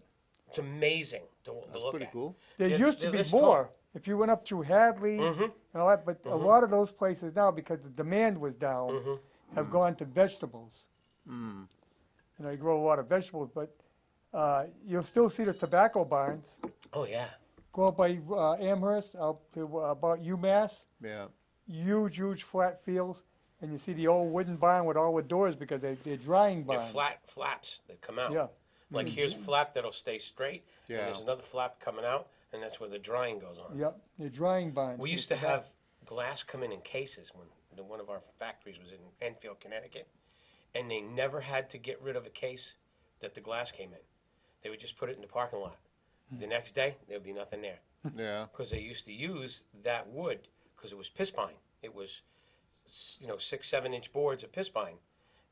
It's amazing to That's look pretty at. cool. There They're- used to they're be this more. If you went up through Hadley Mm-hmm. and all that, but a lot of those places now, because the demand was down, Mm-hmm. have gone to vegetables. You know, you grow a lot of vegetables, but you'll still see the tobacco barns. Oh yeah. Go up by Amherst, out to about UMass, Yeah. huge flat fields, and you see the old wooden barn with all the doors because they're drying They're barns. flat flaps that come out. Yeah. Like here's a flap that'll stay straight, Yeah. and there's another flap coming out, and that's where the drying goes on. Yep, they're drying barns. We used to have glass come in cases when one of our factories was in Enfield, Connecticut, and they never had to get rid of a case that the glass came in. They would just put it in the parking lot. The next day, there would be nothing there. Yeah. Because they used to use that wood because it was piss pine. It was, 6-7 inch boards of piss pine,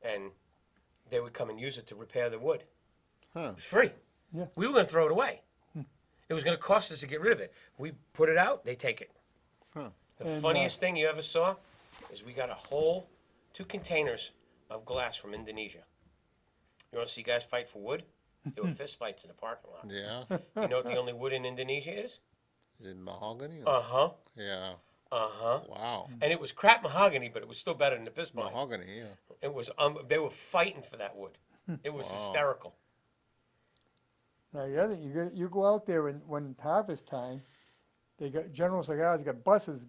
and they would come and use it to repair the wood. Huh. It was free. Yeah. We were going to throw it away. It was going to cost us to get rid of it. We put it out, they take it. Huh. The And, funniest thing you ever saw is we got a whole 2 containers of glass from Indonesia. You want to see guys fight for wood? There were fist fights in the parking lot. Yeah. You know what the only wood in Indonesia is? Is it mahogany? Uh-huh. Yeah. Uh-huh. Wow. And it was crap mahogany, but it was still better than the piss pine. Mahogany, yeah. It was, they were fighting for that wood. It was hysterical. Now, the other, you go out there and when it's harvest time, they got General Cigars got buses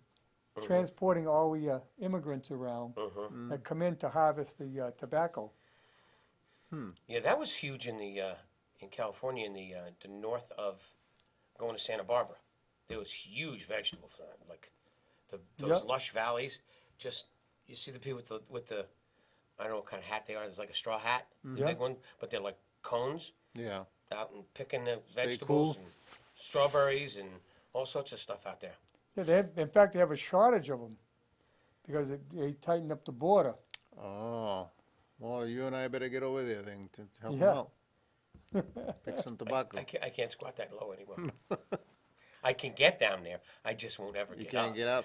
transporting all the immigrants around that come in to harvest the tobacco. Yeah, that was huge in California, in the north of going to Santa Barbara. There was huge vegetable farms, like those Yep. lush valleys. Just you see the people with the I don't know what kind of hat they are. There's like a straw hat, the Yeah. big one, but they're like cones Yeah. out and picking the Stay vegetables cool. and strawberries and all sorts of stuff out there. Yeah, in fact, they have a shortage of them because they tightened up the border. Oh. Well, you and I better get over there then to help Yeah. them out. Pick some tobacco. I can't squat that low anymore. I can get down there. I just won't ever You get can't up. get up.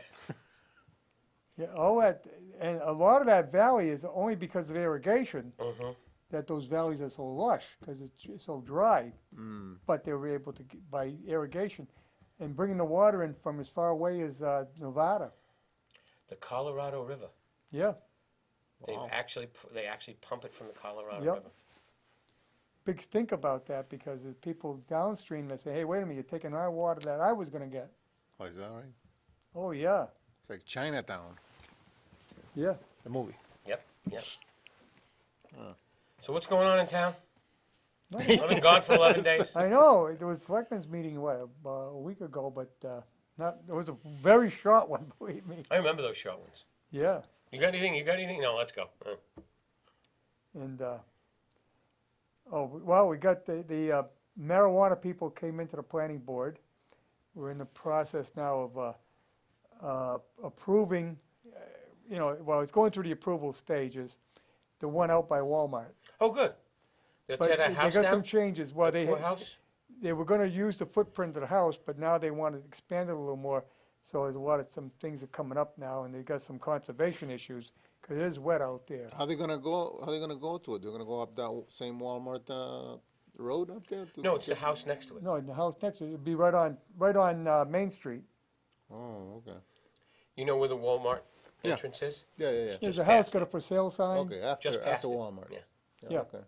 Yeah, all that, and a lot of that valley is only because of irrigation that those valleys are so lush because it's so dry. But they were able to by irrigation and bringing the water in from as far away as Nevada. The Colorado River. Yeah, Wow. They actually pump it from the Colorado Yep. River. big stink about that because there's people downstream that say, "Hey, wait a minute, you're taking our water that I was going to get." Oh, is that right? Oh yeah, It's like Chinatown, yeah. the movie. Yep. So what's going on in town? I've been gone for 11 days. I know there was selectmen's meeting a week ago, but not. It was a very short one, believe me. I remember those short ones. Yeah, You got anything? You got anything? No, let's go. and we got the marijuana people came into the planning board. We're in the process now of approving. It's going through the approval stages. The one out by Walmart. Oh, good. They'll But tear that they house got down? some changes. Well, The courthouse? they were going to use the footprint of the house, but now they want to expand it a little more. So there's some things are coming up now, and they got some conservation issues because it is wet out there. How they gonna go? How they gonna go to it? They're gonna go up that same Walmart road up there? No, it's the house next to it. No, in the house next to it, it'd be right on Main Street. Oh, okay. You know where the Walmart Yeah. entrance is? Yeah. There's Just a house past got a it. for sale sign, Okay, after Just past it. Walmart. Yeah. Yeah. Okay.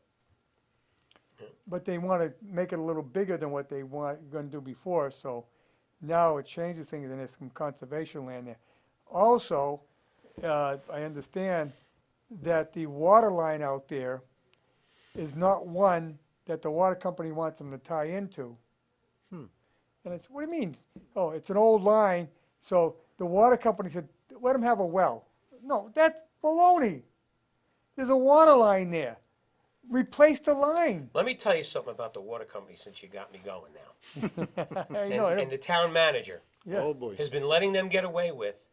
but they want to make it a little bigger than what they going to do before. So now it changes things, and there's some conservation land there. Also, I understand that the water line out there is not one that the water company wants them to tie into. And it's, what do you mean? Oh, it's an old line, so the water company said, let them have a well. No, that's baloney. There's a water line there. Replace the line. Let me tell you something about the water company since you got me going now. I know, And the town manager yeah. Oh boy. has been letting them get away with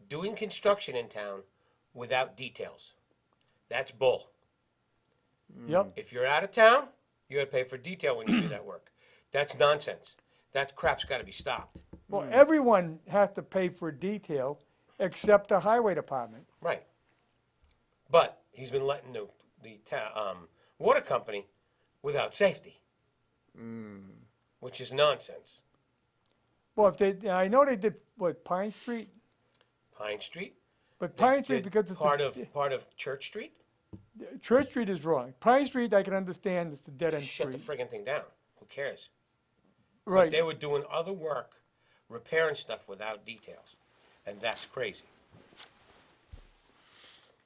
doing construction in town without details. That's bull. Yep. If you're out of town, you got to pay for detail when you do that work. That's nonsense. That crap's got to be stopped. Well, everyone has to pay for detail except the highway department. Right. But he's been letting the water company without safety, which is nonsense. Well, I know they did, Pine Street? Pine Street. But They Pine Street, did because it's part of Church Street. Church Street is wrong. Pine Street, I can understand, it's a dead-end Shut the street. friggin' thing down. Who cares? But Right. they were doing other work, repairing stuff without details, and that's crazy.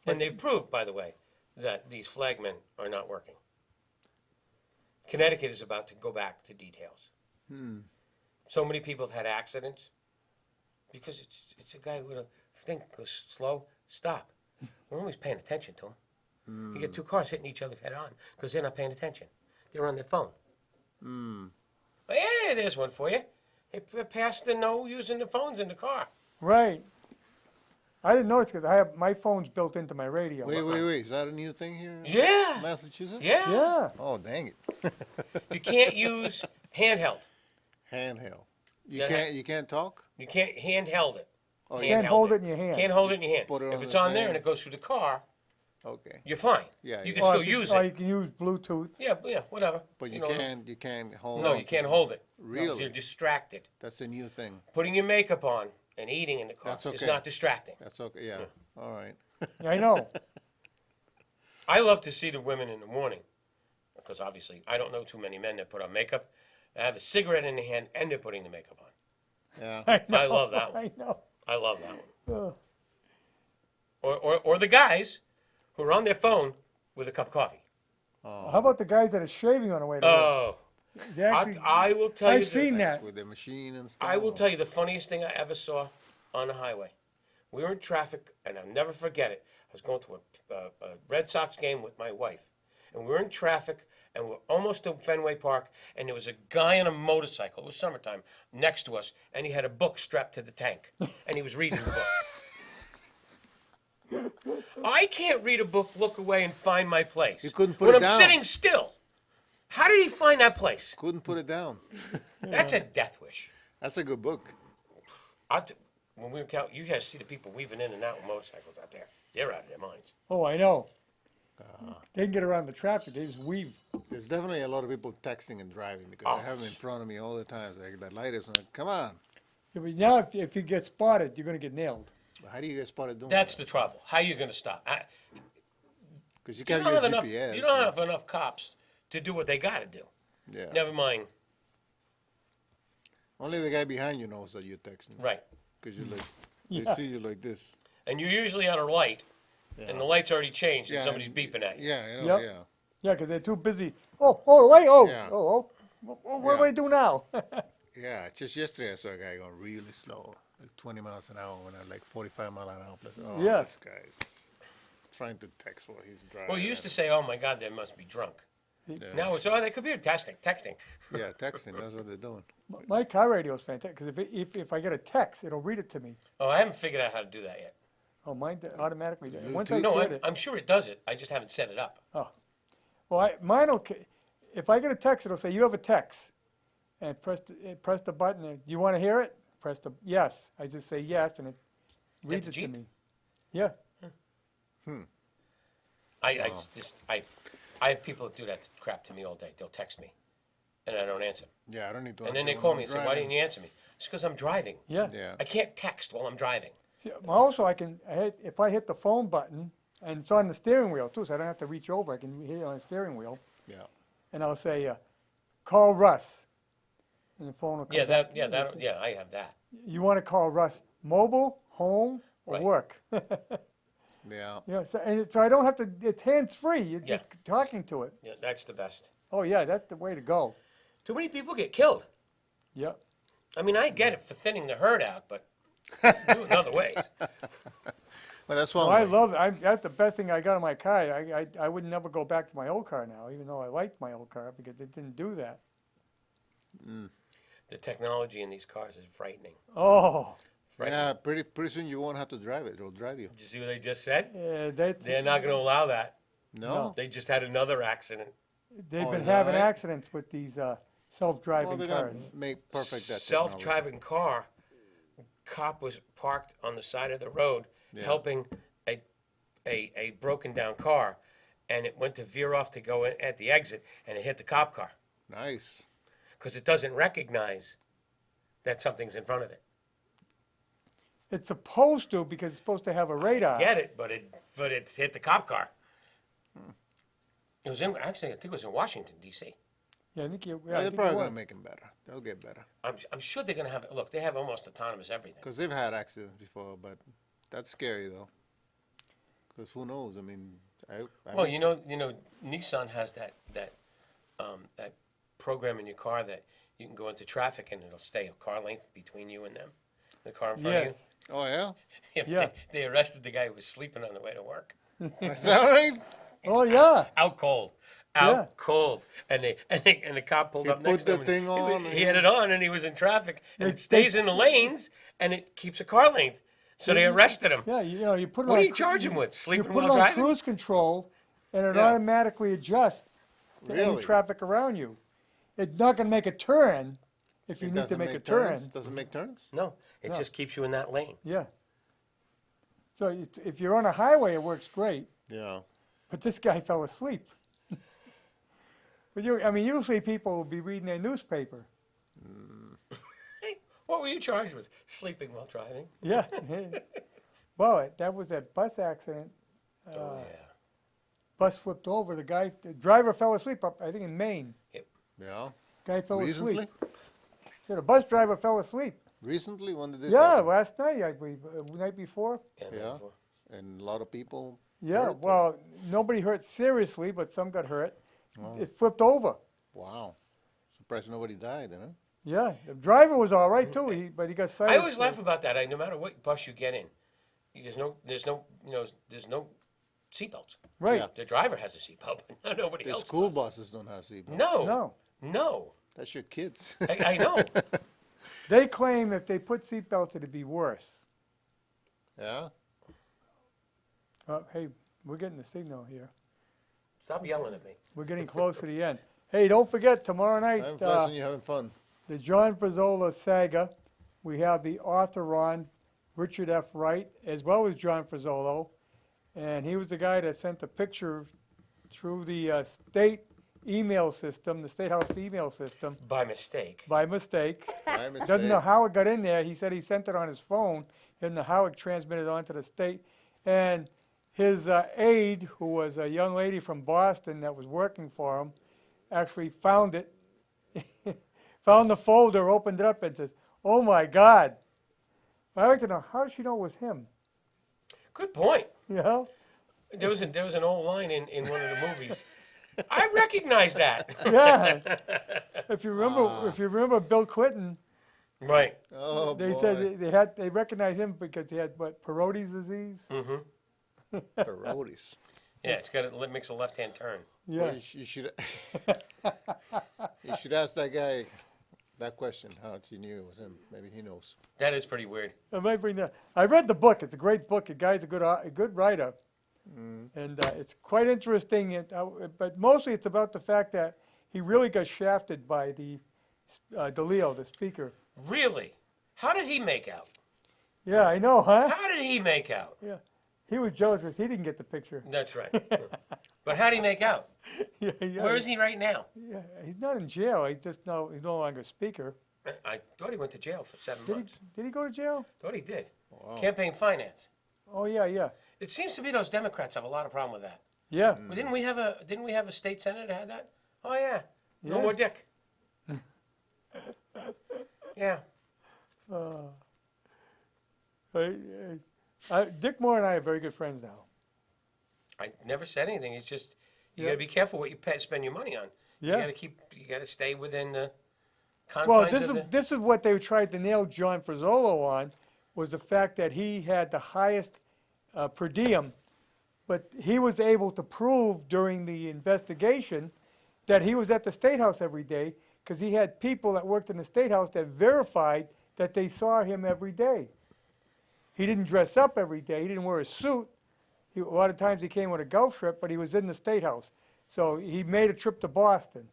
And they've proved, by the way, that these flagmen are not working. Connecticut is about to go back to details. So many people have had accidents because it's a guy with a thing goes slow. Stop. We're always paying attention to him. You get two cars hitting each other head on because they're not paying attention. They're on their phone. Hey, there's one for you. Hey, pass the no using the phones in the car. Right. I didn't notice because I have, my phone's built into my radio. Wait. Is that a new thing here in Yeah. Massachusetts? Yeah. Yeah. Oh, dang it. You can't use handheld. Handheld. Yeah. You can't talk? You can't handheld it. Oh, You can't Handheld hold it in your hand. Can't hold it in your hand. Put it If on it's the on there thing. and it goes through the car, Okay. you're fine. Yeah, You yeah. can Or still if you- use Or it. you can use Bluetooth. Yeah, whatever. But you know, can't hold No, on you to can't it. hold it. Really? You're distracted. That's a new thing. Putting your makeup on and eating in the car That's is okay. not distracting. That's okay, yeah, all right. I know. I love to see the women in the morning because obviously I don't know too many men that put on makeup. They have a cigarette in their hand and they're putting the makeup on. Yeah, I know. I love that one. I know. I love that one. Uh, Or the guys who are on their phone with a cup of coffee. How about the guys that are shaving on the way to work? Oh, They actually, I will tell you. I've seen that. with the machine and stuff. I will tell you the funniest thing I ever saw on the highway. We were in traffic, and I'll never forget it. I was going to a Red Sox game with my wife, and we were in traffic, and we're almost to Fenway Park, and there was a guy on a motorcycle. It was summertime next to us, and he had a book strapped to the tank, and he was reading the book. I can't read a book, look away, and find my place. You couldn't put when it I'm down. sitting still. How did he find that place? Couldn't put it down. That's a death wish. That's a good book. When we were you guys see the people weaving in and out with motorcycles out there. They're out of their minds. Oh, I know. They can get around the traffic. They just weave. There's definitely a lot of people texting and driving because I have them in front of me all the time. It's like, that light is on. Come on. Yeah, but now, if you get spotted, you're going to get nailed. How do you get spotted doing That's that? the trouble. How are you going to stop? Because you You can't don't use have enough. GPS. You don't have enough cops to do what they got to do. Yeah. Never mind. Only the guy behind you knows that you're texting. Right. Because you like, Yeah. they see you like this. And you're usually on a light, Yeah. and the light's already changed, and Yeah, somebody's and- beeping at you. Yeah, you know, Yep. yeah. Yeah, because they're too busy. Oh, wait, Yeah. What do I do now? Yeah, just yesterday I saw a guy going really slow, like 20 miles an hour when I like 45 mile an hour. Plus, oh, Yeah. this guy's trying to text while he's driving. Well, you used to say, "Oh my God, they must be drunk." Yeah. Now it's they could be texting. Yeah, texting. That's what they're doing. My car radio is fantastic because if I get a text, it'll read it to me. Oh, I haven't figured out how to do that yet. Oh, mine automatically does. Once I No, set it, I'm sure it does it. I just haven't set it up. well, mine will. If I get a text, it'll say you have a text, and press the button. And, do you want to hear it? Press the yes. I just say yes, and it reads the it to Jeep? me. Yeah. I have people that do that crap to me all day. They'll text me, and I don't answer. Yeah, I don't need to. And then answer they when call I'm me and say, "Why driving. didn't you answer me?" It's because I'm driving. Yeah. Yeah. I can't text while I'm driving. See, also, if I hit the phone button, and it's on the steering wheel too, so I don't have to reach over. I can hit it on the steering wheel, Yeah. and I'll say, "Call Russ," and the phone will come Yeah, back. I have that. You want to call Russ mobile, home, or Right. work? Yeah. Yeah, so I don't have to. It's hands free. You're Yeah. just talking to it. Yeah, that's the best. Oh yeah, that's the way to go. Too many people get killed. Yeah. I mean, I get it for thinning the herd out, but do it in other ways. Well, that's one Well, I way. love it. That's the best thing I got in my car. I would never go back to my old car now, even though I liked my old car because it didn't do that. The technology in these cars is frightening. Oh, Yeah, pretty soon you won't have to drive it. It'll drive you. Did you see what they just said? yeah, They're not going to allow that. No? They just had another accident. they've Oh, been is that having right? accidents with these Well, self-driving they're gonna cars. make perfect that technology. Self-driving car. Cop was parked on the side of the road Yeah. helping a broken down car, and it went to veer off to go in at the exit, and it hit the cop car Nice. because it doesn't recognize that something's in front of it. It's supposed to because it's supposed to have a radar. Get it, but it hit the cop car. It was actually, I think it was in Washington D.C. Yeah, I think you. Yeah, Yeah, I they're think probably you going to were. make them better. They'll get better. I'm sure they're gonna have. Look, they have almost autonomous everything. Because they've had accidents before, but that's scary, though. Because who knows? I mean, I Well, was- you know, Nissan has that program in your car that you can go into traffic and it'll stay a car length between you and them, the car in front Yes. Oh, yeah? of you. Yeah. They arrested the guy who was sleeping on the way to work, Is that right? Oh yeah. out cold, Yeah. cold, and the cop pulled He up next put to the him. thing and on he had it on, and he was in traffic, and They- it stays in the lanes, and it keeps a car length. So they arrested him. Yeah, you put it What on. do you charge him with? You Sleeping put it while on driving? cruise control, and it Yeah. automatically adjusts to any Really? traffic around you. It's not going to make a turn if you It need to doesn't make a turns? turn. Doesn't make turns? No, it No. just keeps you in that lane. Yeah. So if you're on a highway, it works great. Yeah. But this guy fell asleep. But usually people will be reading their newspaper. Or What were you charged with? Sleeping while driving? Yeah. Well, that was that bus accident. Oh, yeah. Bus flipped over. The driver fell asleep up, I think in Maine. Yeah. Guy fell Recently? asleep. So the bus driver fell asleep. Recently, when did this Yeah, happen? last night, I believe, night before. Yeah. And a lot of people. Yeah, hurt? well, nobody hurt seriously, but some got hurt. Oh. It flipped over. Wow. Surprised nobody died, huh? Yeah, the driver was all right too, but he got I cited. always laugh about that. No matter what bus you get in, there's no seatbelts. Right. Yeah. The driver has a seatbelt, but nobody The else school does. buses don't have seatbelts. No. That's your kids. I know. They claim if they put seatbelts, it'd be worse. Yeah. Hey, we're getting the signal here. Stop yelling at me. We're getting close to the end. Hey, don't forget, tomorrow Time night, flies when you're having fun. the John Frizzola saga. We have the author on, Richard F. Wright, as well as John Frizzolo. And he was the guy that sent the picture through the state email system, the State House email system, By mistake. by mistake. My mistake. Doesn't know how it got in there. He said he sent it on his phone. He doesn't know how it transmitted onto the state. And his aide, who was a young lady from Boston that was working for him, actually found it, found the folder, opened it up, and says, "Oh my God!" I'd like to know, how did she know it was him? Good point. You know? There was an old line in one of the movies. I recognize that. Yeah. If you remember Bill Clinton, Right. Oh, they boy. said they recognized him because he had what, Perotti's disease. Mm-hmm. Parodies. Yeah, it makes a left-hand turn. Yeah. Well, you should. You should ask that guy that question. How he knew it was him. Maybe he knows. That is pretty weird. I might bring that. I read the book. It's a great book. The guy's a good writer, and it's quite interesting. But mostly it's about the fact that he really got shafted by the DeLeo, the speaker. Really? How did he make out? Yeah, I know, huh? How did he make out? Yeah, he was jealous because he didn't get the picture. That's right. But how did he make out? Yeah, Where is he right now? Yeah, he's not in jail. He's no longer a speaker. I thought he went to jail for 7 Did months. he go to jail? Thought he did. Wow. Campaign finance. Oh yeah. It seems to me those Democrats have a lot of problem with that. Yeah. Well, didn't we have a state senator that had that? Oh yeah. No Yeah. more dick. Yeah. Dick Moore and I are very good friends now. I never said anything. It's just you Yeah. got to be careful what you spend your money on. Yeah. You got to stay within the Well, confines of the. this is what they tried to nail John Frizzolo on, was the fact that he had the highest per diem, but he was able to prove during the investigation that he was at the State House every day because he had people that worked in the State House that verified that they saw him every day. He didn't dress up every day. He didn't wear a suit. A lot of times he came with a golf trip, but he was in the State House. So he made a trip to Boston,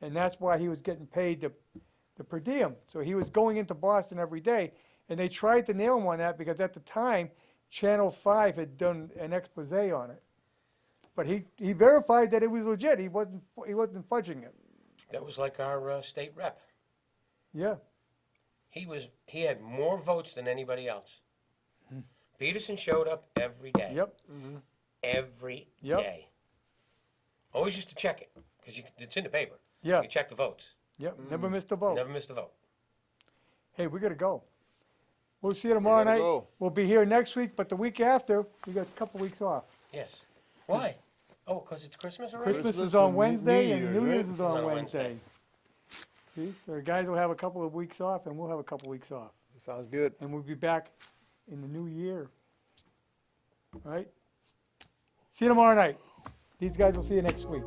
and that's why he was getting paid the per diem. So he was going into Boston every day, and they tried to nail him on that because at the time, Channel 5 had done an expose on it. But he verified that it was legit. He wasn't fudging it. That was like our state rep. Yeah. He had more votes than anybody else. Peterson showed up every day. Yep. Every Yep. day. Always used to check it because it's in the paper. Yeah. You check the votes. Yep. Never missed a vote. Never missed a vote. Hey, we got to go. We'll see you tomorrow gotta night. go. We'll be here next week, but the week after, we got a couple weeks off. Yes. Why? Oh, because it's Christmas already? Christmas Christmas is on and New Wednesday, and Year's, New right? Year's is on On Wednesday. See, so the guys will have a couple of weeks off, and we'll have a couple of weeks off. Sounds good. And we'll be back in the new year. All right? See you tomorrow night. These guys will see you next week.